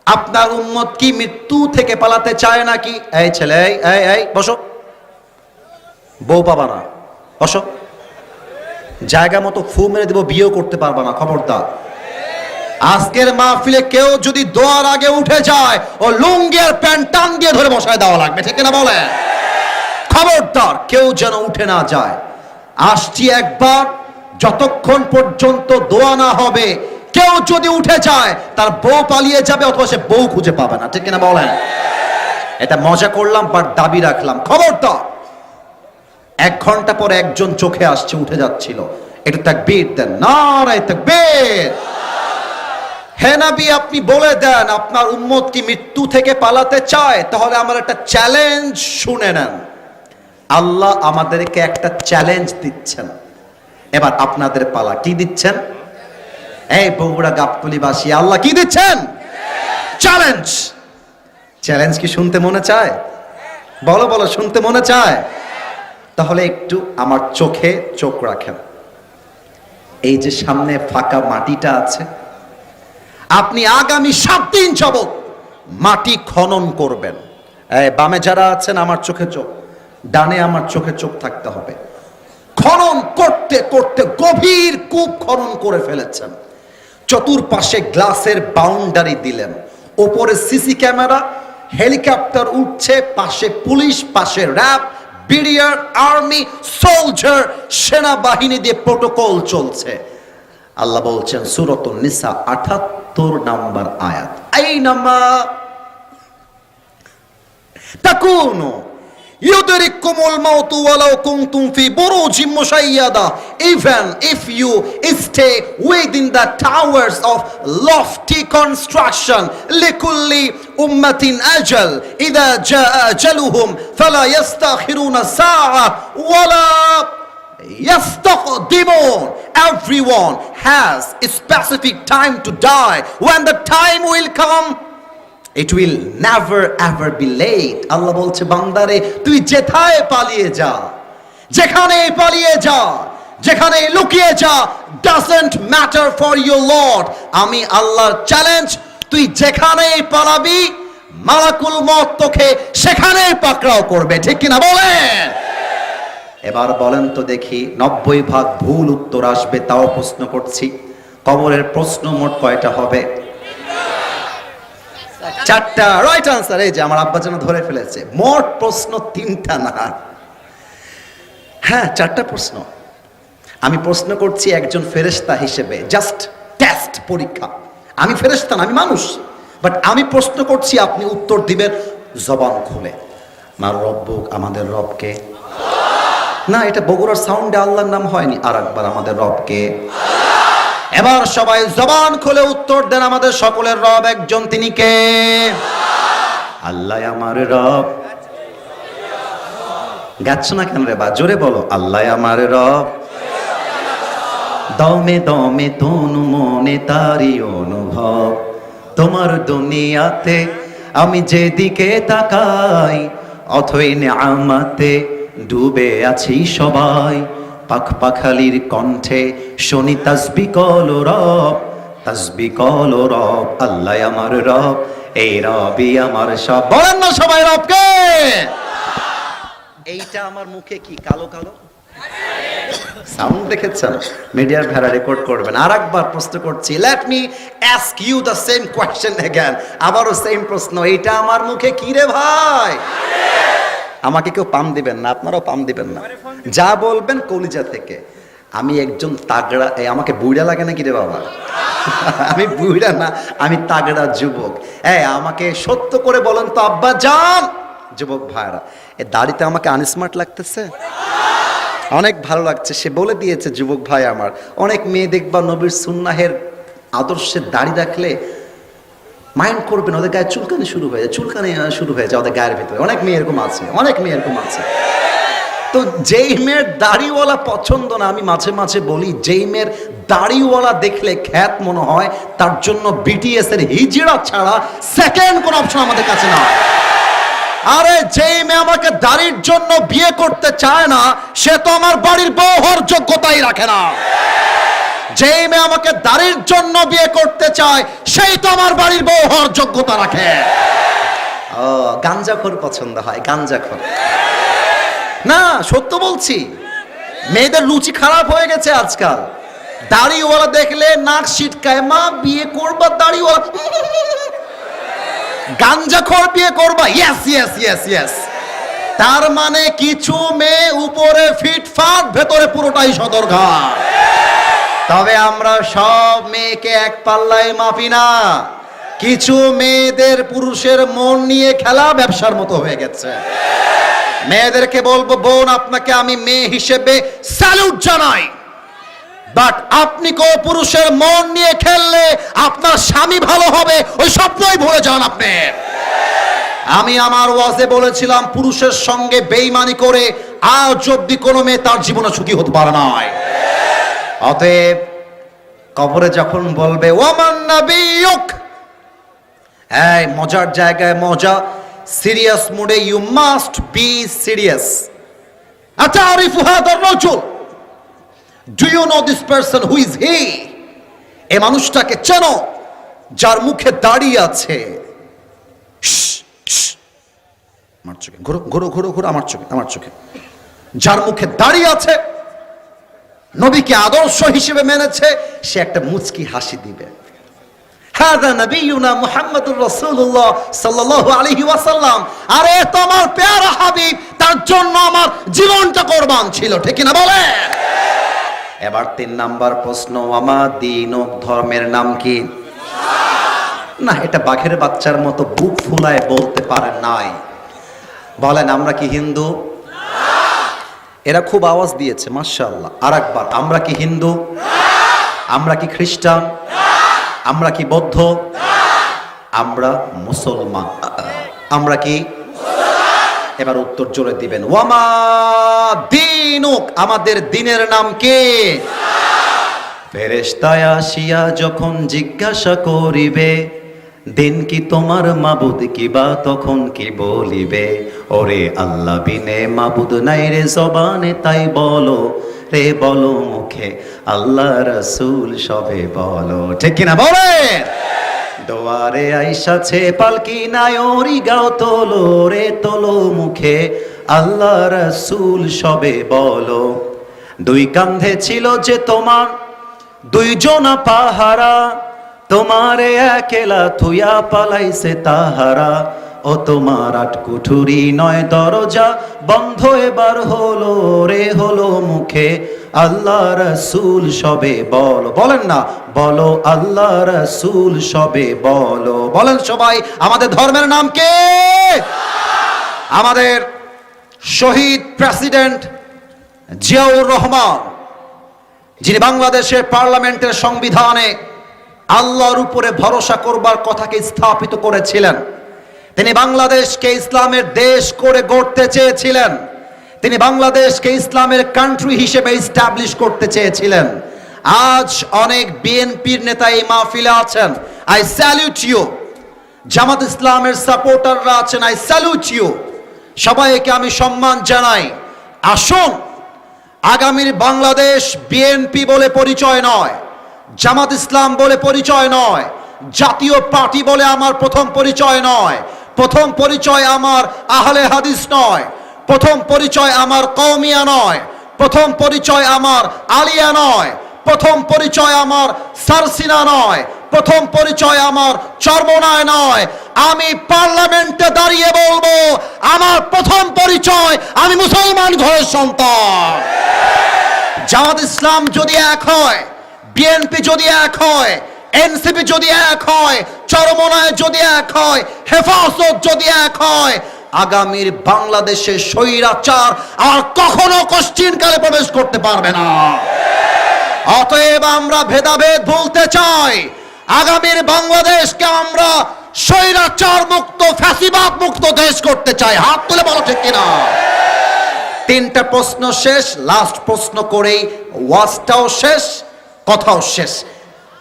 আপনার উম্মত কি মৃত্যু থেকে পালাতে চায় নাকি? এই ছেলে, এই বসো, বউ পাবা না, বসো। জায়গা মতো ফু মেরে দেবো, বিয়েও করতে পারবা না, খবরদার। আজকের মাহফিলে কেউ যদি দোয়ার আগে উঠে যায়, ও লুঙ্গি আর প্যান্ট টান দিয়ে ধরে বসায় দেওয়া লাগবে, ঠিক না বলে? খবরদার, কেউ যেন উঠে না যায়। আসছি একবার, যতক্ষণ পর্যন্ত দোয়া না হবে, কেউ যদি উঠে যায় তার বউ পালিয়ে যাবে, অথবা সে বউ খুঁজে পাবে না, ঠিক না বলেন? এটা মজা করলাম, বাট দাবি রাখলাম, খবরদার। 1 ঘন্টা পরে একজন চোখে আসছে, উঠে যাচ্ছিল, একটু তাকবীর দেন, নারায়ে তাকবীর। হে নবী, আপনি বলে দেন আপনার উম্মত কি মৃত্যু থেকে পালাতে চায়? তাহলে আমার একটা চ্যালেঞ্জ শুনে নেন। আল্লাহ আমাদেরকে একটা চ্যালেঞ্জ দিচ্ছেন। এবার আপনাদের পালা, কি দিচ্ছেন? এই বগুড়া গাবতলীবাসী, আল্লাহ কি দিচ্ছেন? চ্যালেঞ্জ। চ্যালেঞ্জ কি শুনতে মনে চায়? বলো বলো, শুনতে মনে চায়? তাহলে একটু আমার চোখে চোখ রাখেন। এই যে সামনে ফাঁকা মাটিটা আছে, আপনি আগামী 7 দিন যাবত মাটি খনন করবেন। বামে যারা আছেন, আমার চোখে চোখ, ডানে আমার চোখে চোখ থাকতে হবে। খনন করতে করতে গভীর কূপ খনন করে ফেলেছেন। চতুর্পাশে গ্লাসের বাউন্ডারি দিলেন, ওপরে সিসি ক্যামেরা, হেলিকপ্টার উঠছে, পাশে পুলিশ, পাশে র্যাব, বিডিআর, আর্মি, সোলজার, সেনাবাহিনী দিয়ে প্রোটোকল চলছে। আল্লাহ বলছেন সূরাতুন নিসা 78 নম্বর আয়াত, আইনামা তাকুনু ইউদরিকুমুল মাউতু ওয়ালাউ কুনতুম ফি বুরুজিম মুশাইয়াদা, even if you stay within the towers of lofty construction, likulli ummatin ajal idha jaa ajaluhum fala yastakhiruna sa'a wala yastaqdimun. Everyone has a specific time to die. When the time will come, it will never ever be late. আল্লাহ বলছে, বান্দারে তুই যেথায় পালিয়ে যা, যেখানে পালিয়ে যা, যেখানে লুকিয়ে যা, doesn't matter for your Lord. আমি আল্লাহর চ্যালেঞ্জ, তুই যেখানেই পালাবি, মালাকুল মউত তোকে সেখানেই পাকড়াও করবে, ঠিক কিনা বলেন? এবার বলেন তো দেখি, 90% ভুল উত্তর আসবে, তাও প্রশ্ন করছি, কবরের প্রশ্ন মোট কয়টা হবে? 4টা রাইট আনসার। এই যে আমার আব্বা যেন ধরে ফেলেছে, মোট প্রশ্ন 3টা না, হ্যাঁ 4টা প্রশ্ন। আমি প্রশ্ন করছি একজন ফেরেশতা হিসেবে, জাস্ট টেস্ট, পরীক্ষা। আমি ফেরেশতা না, আমি মানুষ, বাট আমি প্রশ্ন করছি, আপনি উত্তর দিবেন জবান খুলে। মার রব্বুক, আমাদের রবকে। না, এটা বগুড়ার সাউন্ডে আল্লাহর নাম হয়নি, আর একবার, আমাদের রবকে। এবার সবাই জবান খুলে উত্তর দেন, আমাদের সকলের রব একজন, তিনি কে? আল্লাহ আমার রব। গাচ্ছ না কেন রে বা, জোরে বলো, আল্লাহ আমার রব। দমে দমে তনু মনে তারি অনুভব, তোমার দুনিয়াতে আমি যেদিকে তাকাই, অথই নেয়ামতে ডুবে আছি সবাই। পাখ পাখালির কণ্ঠে শুনি তাসবিহ কলো রব, তাসবিহ কলো রব। আল্লাহ আমার রব, এই রবই আমার সব। বলেন না সবাই রবকে। এইটা আমার মুখে কি কালো কালো? সাউন্ড দেখেছেন? মিডিয়ার ভেড়া রেকর্ড করবেন। আর একবার প্রশ্ন করছি, let me ask you the same question again. আবারও সেম প্রশ্ন, এটা আমার মুখে কি রে ভাই? আমাকে কেউ পাম দিবেন না, আপনারাও পাম দিবেন না, যা বলবেন কলিজা থেকে। আমি একজন তাগড়া, আমাকে বুইড়া লাগে নাকি রে বাবা? আমি বুইড়া না, আমি তাগড়া যুবক। আমাকে সত্য করে বলেন তো আব্বা জান, যুবক ভাইরা, এ দাড়িতে আমাকে আনস্মার্ট লাগতেছে? অনেক ভালো লাগছে। সে বলে দিয়েছে যুবক ভাই আমার, অনেক মেয়ে দেখবা নবীর সুন্নাহের আদর্শের দাড়ি রাখলে মাইন্ড করবেন, ওদের গায়ে চুলকানি শুরু হয়ে যায়, চুলকানি শুরু হয়ে যায় ওদের গায়ের ভিতরে। অনেক মেয়ে এরকম আছে, অনেক মেয়ে এরকম আছে। তো যেই মেয়ের দাড়িওয়ালা পছন্দ না, আমি মাঝে মাঝে বলি, যেই মেয়ের দাড়িওয়ালা দেখলে খ্যাত মনে হয়, তার জন্য বিটিএস এর হিজড়া ছাড়া সেকেন্ড কোন অপশন আমাদের কাছে না। আরে যেই মেয়ে আমাকে দাড়ির জন্য বিয়ে করতে চায় না, সে তো আমার বাড়ির বউ হওয়ার যোগ্যতাই রাখে না। যেই মেয়ে আমাকে দাড়ির জন্য বিয়ে করতে চায়, সেই তো আমার বাড়ির বউ হওয়ার যোগ্যতা রাখে। ও, গাঞ্জাখোর পছন্দ হয়, গাঞ্জাখোর না, সত্য বলছি। মেয়েদের রুচি খারাপ হয়ে গেছে আজকাল। দাড়িওয়ালা দেখলে নাক সিটকায়, মা বিয়ে করবা দাড়িওয়ালা, গাঞ্জাখোর বিয়ে করবা, ইয়েস ইয়েস ইয়েস ইয়েস। তার মানে কিছু মেয়ে উপরে ফিটফাট, ভেতরে পুরোটাই সদরঘাট। তবে আমরা সব মেয়েকে এক পাল্লায় মাপি না। কিছু মেয়েদের পুরুষের মন নিয়ে খেলা ব্যবসার মতো হয়ে গেছে। মেয়েদেরকে বলবো, বোন আপনাকে আমি মেয়ে হিসেবে স্যালুট জানাই, বাট আপনি কেউ পুরুষের মন নিয়ে খেললে আপনার স্বামী ভালো হবে ওই স্বপ্নই ভুলে যান আপনি। আমি আমার ওয়াজে বলেছিলাম, পুরুষের সঙ্গে বেঈমানি করে আজ অব্দি কোনো মেয়ে তার জীবনে সুখী হতে পারে নাই। অতএব কবরে যখন বলবে ওয়ামান নাবিয়ুক, এই মজার জায়গায় মজা, সিরিয়াস মুডে ইউ মাস্ট বি সিরিয়াস। আতারিফু হাদার রাজুল, do you know this person, who is he? এই মানুষটাকে চেনো যার মুখে দাড়ি আছে। আমার চোখে ঘুরো ঘুরো ঘুরো ঘুরো, আমার চোখে, আমার চোখে। যার মুখে দাড়ি আছে, নবীকে আদর্শ হিসেবে মেনেছে, সে একটা মুচকি হাসি দিবে। হাদা নবিয়ুনা মুহাম্মদুর রাসূলুল্লাহ সাল্লাল্লাহু আলাইহি ওয়াসাল্লাম। আরে তোমার প্যারা হাবিব, তার জন্য আমার জীবনটা কুরবান ছিল, ঠিক না বলে? এবার 3 নাম্বার প্রশ্ন, ওয়ামা দীনুক, ধর্মের নাম কি? না, এটা বাঘের বাচ্চার মতো বুক ফুলায় বলতে পারেন নাই। বলেন আমরা কি হিন্দু? এরা খুব আওয়াজ দিয়েছে, মাশাআল্লাহ। আরেকবার, আমরা কি হিন্দু? আমরা কি খ্রিস্টান? আমরা কি বৌদ্ধ? আমরা মুসলমান। আমরা কি? এবার উত্তর জোরে দিবেন, ওয়ামা দীনুক, আমাদের দিনের নাম কি? ফেরেশতায় আসিয়া যখন জিজ্ঞাসা করিবে, দিন কি তোমার মাবুদ কিবা, তখন কি বলিবে? ওরে আল্লাহ বিনে মাবুদ নাই রে জবানে, তাই বলো রে বলো মুখে, আল্লাহ রাসূল সবে বলো, ঠিক কিনা বলেন? দোয়ারে আইসাছে পালকি নায়রি, গাও তোলো রে তোলো মুখে, আল্লাহ রাসূল সবে বলো। 2 কান্ধে ছিল যে তোমার 2 জনা পাহারা, তোমারে একলা থুয়া পালাইছে তাহারা। ও তোমার 8 কুঠুরি 9 দরজা, বন্ধ এবার হলো রে হলো মুখে, আল্লাহ রাসূল সবে বলো। বলেন না, বলো আল্লাহ রাসূল সবে বলো। বলেন সবাই, আমাদের ধর্মের নাম কি? আমাদের শহীদ প্রেসিডেন্ট জিয়াউর রহমান, যিনি বাংলাদেশের পার্লামেন্টের সংবিধানে আল্লাহর উপরে ভরসা করবার কথাকে স্থাপিত করেছিলেন। তিনি বাংলাদেশকে ইসলামের দেশ করে গড়তে চেয়েছিলেন। তিনি বাংলাদেশকে ইসলামের কান্ট্রি হিসেবে এস্টাবলিশ করতে চেয়েছিলেন। আজ অনেক বিএনপির নেতা এই মাহফিলে আছেন, আই স্যালুট ইউ। জামাত ইসলামের সাপোর্টাররা আছেন, আই স্যালুট ইউ। সবাইকে আমি সম্মান জানাই। আসুন, আগামীর বাংলাদেশ বিএনপি বলে পরিচয় নয়, জামাত ইসলাম বলে পরিচয় নয়, জাতীয় পার্টি বলে আমার প্রথম পরিচয় নয়। প্রথম পরিচয় আমার আহলে হাদিস নয়, প্রথম পরিচয় আমার কওমিয়া নয়, প্রথম পরিচয় আমার আলিয়া নয়, প্রথম পরিচয় আমার সারসিনা নয়, প্রথম পরিচয় আমার চরমনায় নয়। আমি পার্লামেন্টে দাঁড়িয়ে বলবো আমার প্রথম পরিচয় আমি মুসলমান ঘরের সন্তান। জামাত ইসলাম যদি এক হয়, বিএনপি যদি এক হয়, এনসিপি যদি এক হয়, চরমনায় যদি এক হয়, হেফাজত যদি এক হয়, আগামীর বাংলাদেশে স্বৈরাচার আর কখনো কোশ্চিনকালে প্রবেশ করতে পারবে না। অতএব আমরা ভেদাভেদ ভুলতে চাই। আগামীর বাংলাদেশকে আমরা স্বৈরাচার মুক্ত, ফ্যাসিবাদ মুক্ত দেশ করতে চাই। হাত তুলে বলো ঠিক কিনা। তিনটা প্রশ্ন শেষ, লাস্ট প্রশ্ন করেই ওয়াজটাও শেষ, কথাও শেষ।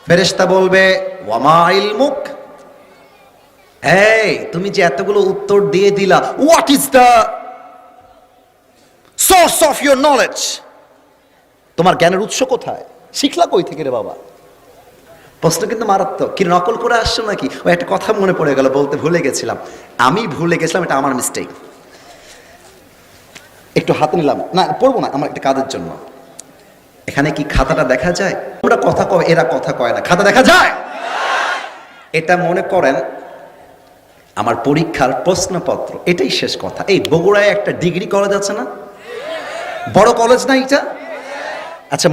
ফেরেশতা বলবে ওয়ামা ইলমুক, এই তুমি যে এতগুলো উত্তর দিয়ে দিলা, what is the source of your knowledge? তোমার জ্ঞানের উৎস কোথায়? শিখলা কই থেকে রে বাবা? প্রশ্ন কিন্তু মারাত্মক। কি নকল করে আসছো নাকি? ও একটা কথা মনে পড়ে গেল, বলতে ভুলে গেছিলাম। আমি ভুলে গেছিলাম, এটা আমার মিস্টেক। একটু হাতে নিলাম না, পড়বো না, আমার একটা কাজের জন্য। এখানে কি খাতাটা দেখা যায়? ওরা কথা কয়, এরা কথা কয় না। খাতা দেখা যায়? এটা মনে করেন আমার পরীক্ষার প্রশ্নপত্র, এটাই শেষ কথা। এই বগুড়ায় একটা ডিগ্রি কলেজ আছে না, বড় কলেজ না এটা? আচ্ছা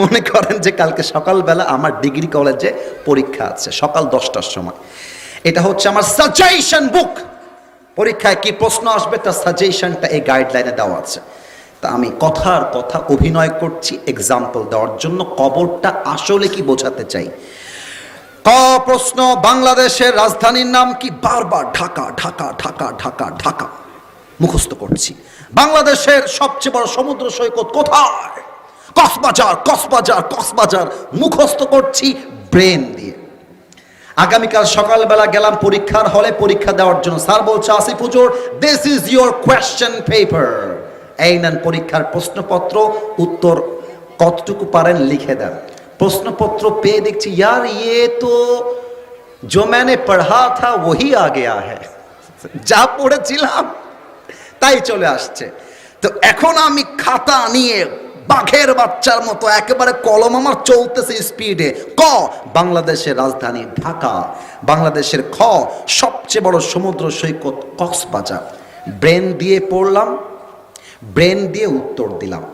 মনে করেন যে কালকে সকালবেলা আমার ডিগ্রি কলেজে পরীক্ষা আছে, সকাল 10টার সময়। এটা হচ্ছে আমার সাজেশন বুক। পরীক্ষায় কি প্রশ্ন আসবে তার সাজেশনটা এই গাইডলাইনে দেওয়া আছে। তা আমি কথার কথা অভিনয় করছি এক্সাম্পল দেওয়ার জন্য। কবরটা আসলে কি বোঝাতে চাই। ক প্রশ্ন, বাংলাদেশের রাজধানীর নাম কি? বারবার ঢাকা ঢাকা ঢাকা ঢাকা ঢাকা মুখস্থ করছি। বাংলাদেশের সবচেয়ে বড় সমুদ্র সৈকত কোথায়? কক্সবাজার কক্সবাজার কক্সবাজার মুখস্থ করছি ব্রেন দিয়ে। আগামীকাল সকালবেলা গেলাম পরীক্ষার হলে পরীক্ষা দেওয়ার জন্য। স্যার বলছে আসিফ হুজুর, this is your question paper, এই নেন পরীক্ষার প্রশ্নপত্র, উত্তর কতটুকু পারেন লিখে দেন। প্রশ্নপত্র পেয়ে দেখছি यार ये तो जो मैंने पढ़ा था वही आ गया है, যা পড়েছিলাম তাই চলে আসছে। তো এখন আমি খাতা নিয়ে বাঘের বাচ্চার মতো একেবারে কলম আমার চলতেছে স্পিডে। ক বাংলাদেশের রাজধানী ঢাকা, বাংলাদেশের খ সবচেয়ে বড় সমুদ্র সৈকত কক্সবাজার। ব্রেন দিয়ে পড়লাম, ব্রেন দিয়ে উত্তর দিলাম।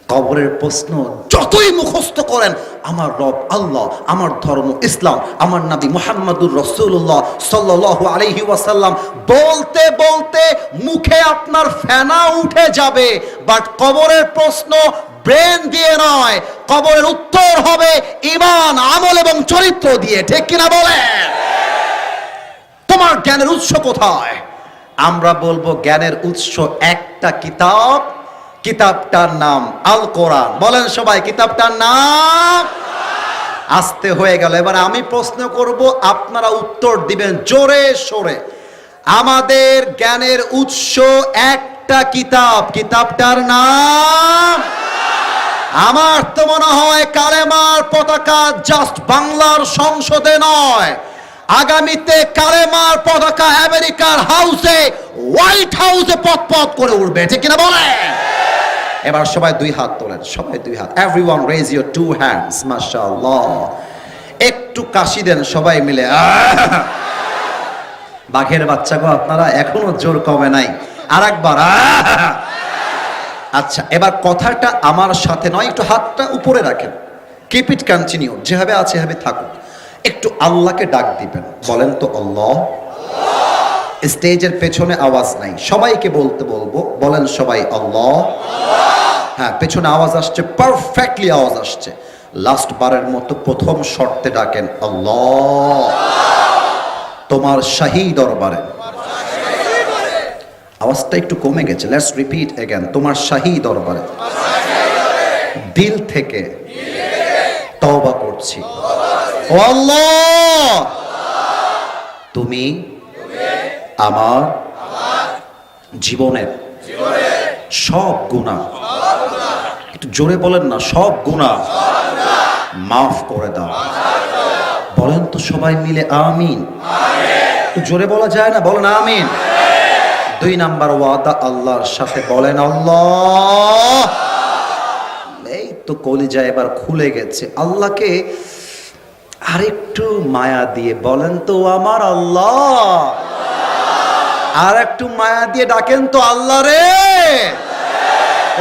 কবরের প্রশ্ন যতই মুখস্থ করেন, আমার রব আল্লাহ, আমার ধর্ম ইসলাম, আমার নবী মুহাম্মদুর রাসূলুল্লাহ সাল্লাল্লাহু আলাইহি ওয়াসাল্লাম বলতে বলতে মুখে আপনার ফেনা উঠে যাবে। বাট কবরের প্রশ্ন ব্রেন দিয়ে নয়, কবরের উত্তর হবে ঈমান, আমল এবং চরিত্র দিয়ে। ঠিক কিনা বলেন? তোমার জ্ঞানের উৎস কোথায়? আমরা বলবো জ্ঞানের উৎস একটা কিতাব, কিতাবটার নাম আল কোরআন। বলেন সবাই, কিতাবটার নাম। আস্তে হয়ে গেল। এবার আমি প্রশ্ন করব, আপনারা উত্তর দিবেন জোরে সোরে। আমাদের জ্ঞানের উৎস একটা কিতাব, কিতাবটার নাম। আমার তো মনে হয় কালেমার পতাকা জাস্ট বাংলার সংসদে নয়, আগামীতে কালেমার পতাকা আমেরিকার হাউসে, হোয়াইট হাউসে পথ করে উঠবে। ঠিক কিনা বলেন? এবার সবাই দুই হাত তোলেন, সবাই দুই হাত। Everyone raise your two hands. মাশাআল্লাহ। একটু কাশি দেন সবাই মিলে। বাঘের বাচ্চা গো আপনারা, এখনো জোর কমে নাই। আরেকবার। আচ্ছা, এবার কথাটা আমার সাথে নয়, একটু হাতটা উপরে রাখেন। কিপ ইট কন্টিনিউ, যেভাবে আছে এভাবে থাকুক। একটু আল্লাহকে ডাক দিবেন। বলেন তো আল্লাহ। স্টেজের পেছনে আওয়াজ নাই, সবাইকে বলতে বলবো। বলেন সবাই আল্লাহ। হ্যাঁ, পেছনে আওয়াজ আসছে, পারফেক্টলি আওয়াজ আসছে। লাস্ট বারের মতো প্রথম শর্তে ডাকেন আল্লাহ। তোমার শাহী দরবারে। আওয়াজটা একটু কমে গেছে, লেটস রিপিট अगेन। তোমার শাহী দরবারে দিল থেকে তওবা করছি। ও আল্লাহ, তুমি আমার জীবনের সব গুনাহ, একটু জোরে বলেন না, সব গুনাহ মাফ করে দাও। বলেন তো সবাই মিলে আমিন। একটু জোরে বলা যায় না? বলেন আমিন। দুই নাম্বার ওয়াদা আল্লাহর সাথে। বলেন আল্লাহ তো কলিজা এবার খুলে গেছে। আল্লাহকে আরেকটু মায়া দিয়ে বলেন তো আমার আল্লাহ, আর একটু মায়া দিয়ে ডাকেন তো আল্লাহ রে,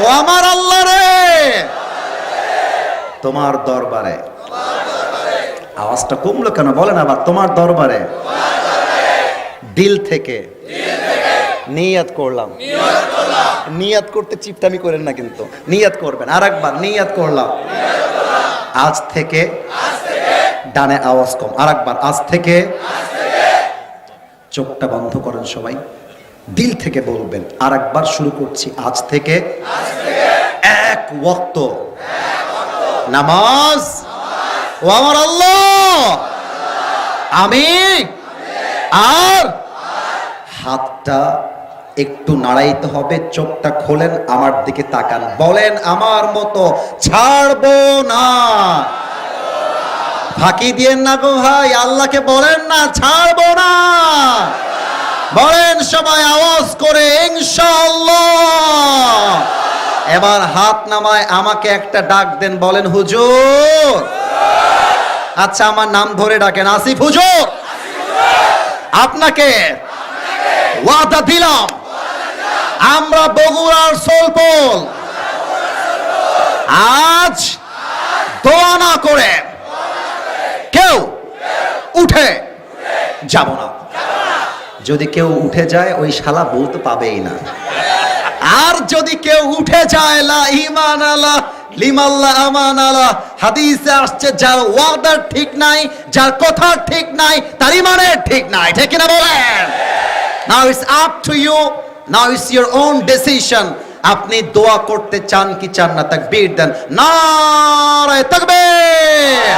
ও আমার আল্লাহ রে, তোমার দরবারে। আওয়াজটা কমলো কেন বলেন আবার, তোমার দরবারে দিল থেকে নিয়াত করলাম। নিয়াত করতে চিপটামি করেন না কিন্তু, নিয়াত করবেন। আর একবার নিয়াত করলাম আজ থেকে, ডানে আওয়াজ কম, আর একবার আজ থেকে। চোখটা বন্ধ করেন সবাই, দিল থেকে বলবেন। আর একবার শুরু করছি, আজ থেকে এক ওয়াক্ত নামাজ ও আমার আল্লাহ আমি। আর হাতটা একটু নাড়াইতে হবে, চোখটা খোলেন, আমার দিকে তাকান, বলেন আমার মতো ছাড়বো না। ফাঁকি দিয়েন না গো ভাই, আল্লাহকে বলেন না ছাড়বো না। বলেন সবাই আওয়াজ করে ইনশাআল্লাহ। এবার হাত নামায় আমাকে একটা ডাক দেন, বলেন হুজুর। আচ্ছা আমার নাম ধরে ডাকেন, আসিফ হুজুর। আপনাকে ওয়াদা দিলাম আমরা বগুড়ার সোলপল আজ দোয়া না করে কেউ উঠে যাব না। যদি কেউ উঠে যায় ওই শালা বলতে পাবেই না। আর যদি কেউ উঠে যায় লা ঈমান আলা লিমাল্লা আমান আলা, হাদিসে আসছে যার ওয়াদা ঠিক নাই, যার কথা ঠিক নাই, তার ঈমানের ঠিক নাই। ঠিক কিনা বলেন? Now it's up to you, now it's your own decision. আপনি দোয়া করতে চান কি চান না, তাকবীর দেন, নারে তাকবীর।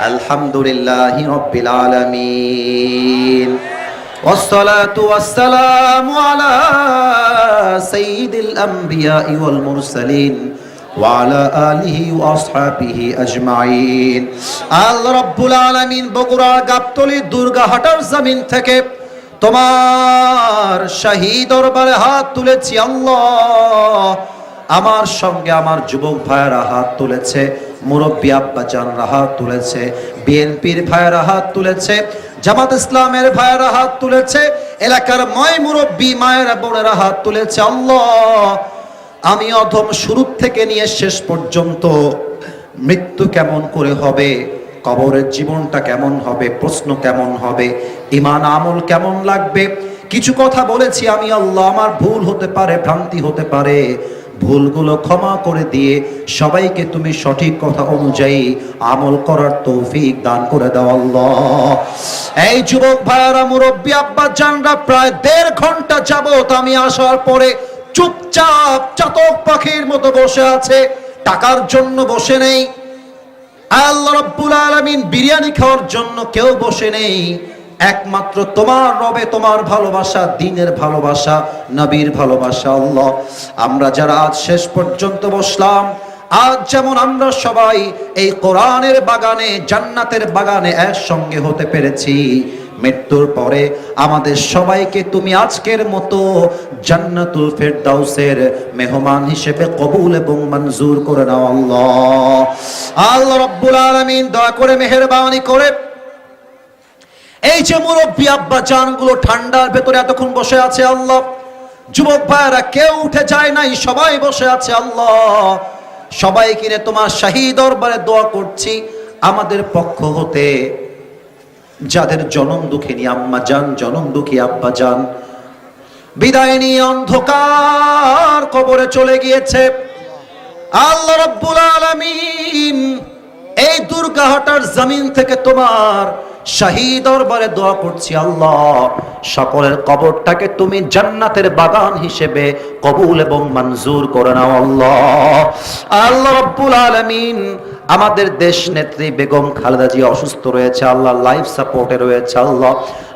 আলহামদুলিল্লাহি রাব্বিল আলামিন, والصلاة والسلام على سيد الأنبياء والمرسلين وعلى آله وأصحابه أجمعين. আল্লাহ রাব্বুল আলামিন বগুড়ার গাবতলী দুর্গাহাটার জমিন থেকে তোমার শাহী দরবারে হাত তুলেছি আল্লাহ। আমার সঙ্গে আমার যুবক ভাইয়েরা হাত তুলেছে, মুরব্বী আব্বা জানরা হাত তুলেছে, বিএনপির ভাইয়েরা হাত তুলেছে, জামাত ইসলামের ভাইয়েরা হাত তুলেছে, এলাকার ময় মুরব্বী মায়েরা বোনেরা হাত তুলেছে। আল্লাহ আমি অধম শুরু থেকে নিয়ে শেষ পর্যন্ত মৃত্যু কেমন করে হবে, কবরের জীবনটা কেমন হবে, প্রশ্ন কেমন হবে, ঈমান আমল কেমন লাগবে, কিছু কথা বলেছি আমি আল্লাহ, আমার ভুল হতে পারে, ভ্রান্তি হতে পারে, ভুলগুলো ক্ষমা করে দিয়ে সবাইকে তুমি সঠিক কথা অনুযায়ী আমল করার তৌফিক দান করে দাও আল্লাহ। এই যুবক ভাইয়ারা মুরব্বী আব্বা জানরা প্রায় 1.5 ঘন্টা যাবত আমি আসার পরে চুপচাপ চাতক পাখির মতো বসে আছে, টাকার জন্য বসে নেই, আল্লাহ রাব্বুল আলামিন বিরিয়ানি খাওয়ার জন্য কেউ বসে নেই, একমাত্র তোমার রবে, তোমার ভালোবাসা, দ্বীনের ভালোবাসা, নবীর ভালোবাসা। আল্লাহ আমরা যারা আজ শেষ পর্যন্ত বসলাম, আজ যেমন আমরা সবাই এই কোরআনের বাগানে, জান্নাতের বাগানে একসঙ্গে হতে পেরেছি, মৃত্যুর পরে আমাদের সবাইকে তুমি আজকের মতো জান্নাতুল ফেরদাউসের মেহমান হিসেবে কবুল এবং মঞ্জুর করে নাও আল্লাহ। আল্লাহ রাব্বুল আলামিন দয়া করে মেহেরবানি করে এই যে মুরব্বী আব্বা জানগুলো ঠান্ডার ভেতরে এতক্ষণ বসে আছে আল্লাহ, যুবক ভাইরা কেউ উঠে যায় নাই, সবাই বসে আছে আল্লাহ, সবাই কিনে তোমার শাহী দরবারে দোয়া করছি, আমাদের পক্ষ হতে যাদের জনম দুঃখিনী আম্মা জান, জনম দুঃখী আব্বা জান বিদায় নিয়ে অন্ধকার কবরে চলে গিয়েছে, আল্লাহ রাব্বুল আলামিন এই দুর্গাহাটার জমিন থেকে তোমার শাহী দরবারে দোয়া করছি আল্লাহ, সকলের কবরটাকে তুমি জান্নাতের বাগান হিসেবে কবুল এবং মঞ্জুর করে নাও আল্লাহ। আল্লাহ রাব্বুল আলামিন আমাদের দেশ নেত্রী বেগম খালেদা জিয়া অসুস্থ রয়েছে আল্লাহ, লাইফ সাপোর্টে রয়েছে আল্লাহ,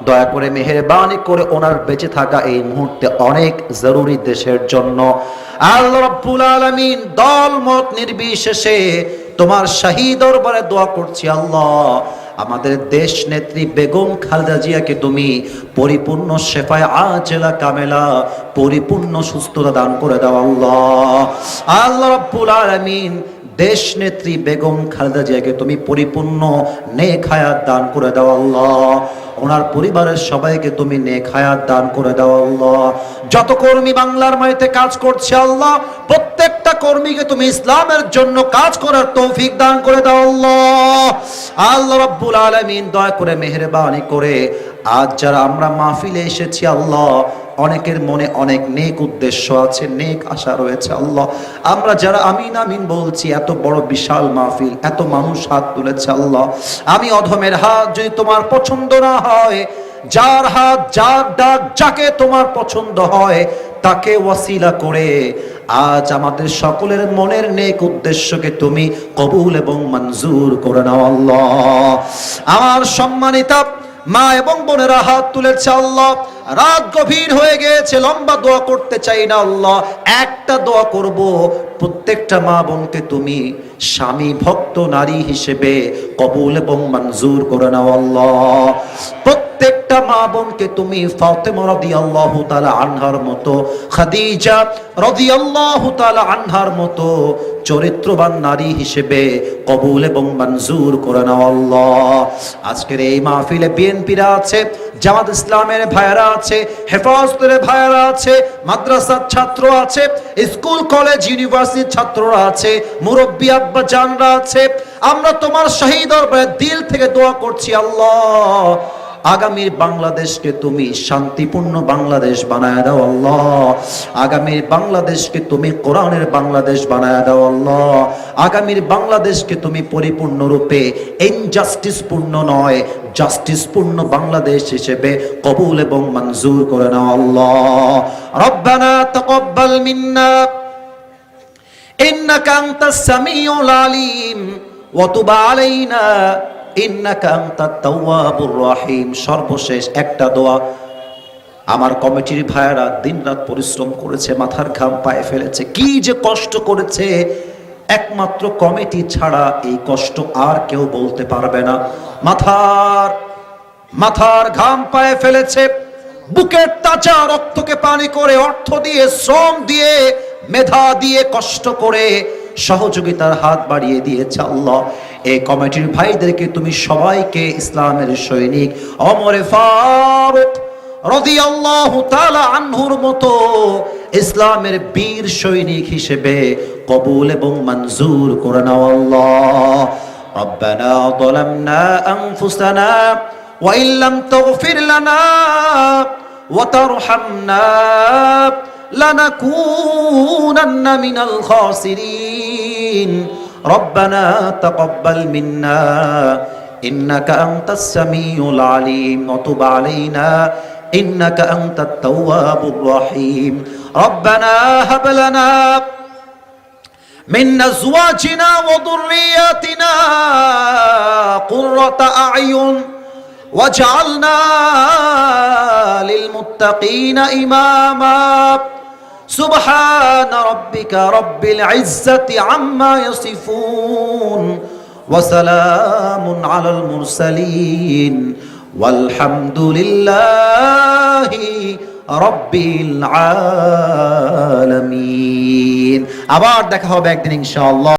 দয়া করে মেহেরবানি করে ওনার বেঁচে থাকা এই মুহূর্তে অনেক জরুরি দেশের জন্য আল্লাহ রাব্বুল আলামিন দল মত নির্বিশেষে তোমার শাহী দরবারে দোয়া করছি আল্লাহ, আমাদের দেশ নেত্রী বেগম খালেদা জিয়াকে তুমি পরিপূর্ণ শেফায়ে আজেলা কামেলা, পরিপূর্ণ সুস্থতা দান করে দাও আল্লাহ। আল্লাহ রাব্বুল আলামিন দেশ নেত্রী বেগম খালেদা জিয়াকে তুমি পরিপূর্ণ নেক হায়াত দান করে দাও আল্লাহ। ওনার পরিবারের সবাইকে তুমি নেক হায়াত দান করে দাও আল্লাহ। যত কর্মী বাংলার মাটিতে কাজ করছে আল্লাহ, প্রত্যেকটা কর্মীকে তুমি ইসলামের জন্য কাজ করার তৌফিক দান করে দাও আল্লাহ। আল্লাহ রাব্বুল আলামিন দয়া করে মেহেরবানি করে আজ যারা আমরা মাহফিলে এসেছি আল্লাহ, অনেকের মনে অনেক নেক উদ্দেশ্য আছে, নেক আশা রয়েছে আল্লাহ। আমরা যারা আমিন আমিন বলছি, এত বড় বিশাল মাহফিল, এত মানুষ হাত তুলেছে আল্লাহ। আমি অধমের হাত যদি তোমার পছন্দ না হয়, যার হাত, যার ডাক, যাকে তোমার পছন্দ হয় তাকে ওয়াসিলা করে আজ আমাদের সকলের মনের নেক উদ্দেশ্যকে তুমি কবুল এবং মঞ্জুর করে নাও আল্লাহ। আমার সম্মানিতা মা এবং বোনেরা হাত তুলেছে আল্লাহ। রাত গভীর হয়ে গিয়েছে, লম্বা দোয়া করতে চাই না আল্লাহ, একটা দোয়া করব, প্রত্যেকটা মা বোনকে তুমি স্বামী ভক্ত নারী হিসেবে কবুল এবং মঞ্জুর করে নাও আল্লাহ। প্রত্যেকটা মা বোনকে তুমি ফাতেমা রাদিয়াল্লাহু তাআলা আনহার মতো, খাদিজা রাদিয়াল্লাহু তাআলা আনহার মতো চরিত্রবান নারী হিসেবে কবুল এবং মঞ্জুর করে নাও আল্লাহ। আজকের এই মাহফিলে বিএনপিরা আছে, জামাত ইসলামের ভাইয়েরা আছে, হেফাজতের ভাইয়েরা আছে, মাদ্রাসার ছাত্র আছে, স্কুল কলেজ ইউনিভার্সিটির ছাত্ররা আছে, মুরব্বী আব্বা জানরা আছে। আমরা তোমার শাহী দরবারে দিল থেকে দোয়া করছি আল্লাহ, আগামীর বাংলাদেশকে তুমি শান্তিপূর্ণ বাংলাদেশ বানায় দাও আল্লাহ। আগামীর বাংলাদেশকে তুমি কোরআনের বাংলাদেশ বানায় দাও আল্লাহ। আগামীর বাংলাদেশকে তুমি পরিপূর্ণরূপে ইনজাস্টিস পূর্ণ নয়, জাস্টিস পূর্ণ বাংলাদেশ হিসেবে কবুল এবং মঞ্জুর করে নাও আল্লাহ। রব্বানা তাকাব্বাল মিন্না ইন্নাকা আনতাস সামিউল আলিম ওয়া তুব আলাইনা ইন্নাকা আনতাত তাওয়াবুর রহিম। সর্বশেষ একটা দোয়া, আমার কমিটির ভাইয়েরা দিনরাত পরিশ্রম করেছে, মাথার ঘাম পায়ে ফেলেছে, কি যে কষ্ট করেছে, একমাত্র কমিটি ছাড়া এই কষ্ট আর কেউ বলতে পারবে না। মাথার ঘাম পায়ে ফেলেছে, বুকের তাজা রক্তকে পানি করে, অর্থ দিয়ে, শ্রম দিয়ে, মেধা দিয়ে, কষ্ট করে সহযোগিতার হাত বাড়িয়ে দিয়েছে আল্লাহ। এই কমিটির ভাইদেরকে তুমি সবাইকে ইসলামের সৈনিক ওমরে ফারুক রাদিয়াল্লাহু তাআলা আনহুর মতো ইসলামের বীর সৈনিক হিসেবে কবুল এবং মঞ্জুর করে নাও আল্লাহ। রব্বানা যালামনা আনফুসানা ওয়া ইল্লাম তাগফির লানা ওয়া তারহামনা লানাকুনান্না মিনাল খাসিরিন। রব্বানা তাকাব্বাল মিন্না ইন্নাকা আনতাস সামিউল আলিম ওয়া তুব আলাইনা ইন্নাকা আনতাত তাওয়াবুর রহিম। রব্বানা হাব লানা মিন আজওয়াজিনা ওয়া যুররিয়াতিনা কুররাতা আ'য়ুন ওয়াজআলনা লিল মুত্তাকিনা ইমামা। সুবহান রাব্বিকা রাব্বিল ইজ্জাতি আম্মা ইয়াসিফুন ওয়া সালামুন আলাল মুরসালিন ওয়ালহামদুলিল্লাহি রাব্বিল আলামিন। আবার দেখা হবে একদিন ইনশাআল্লাহ।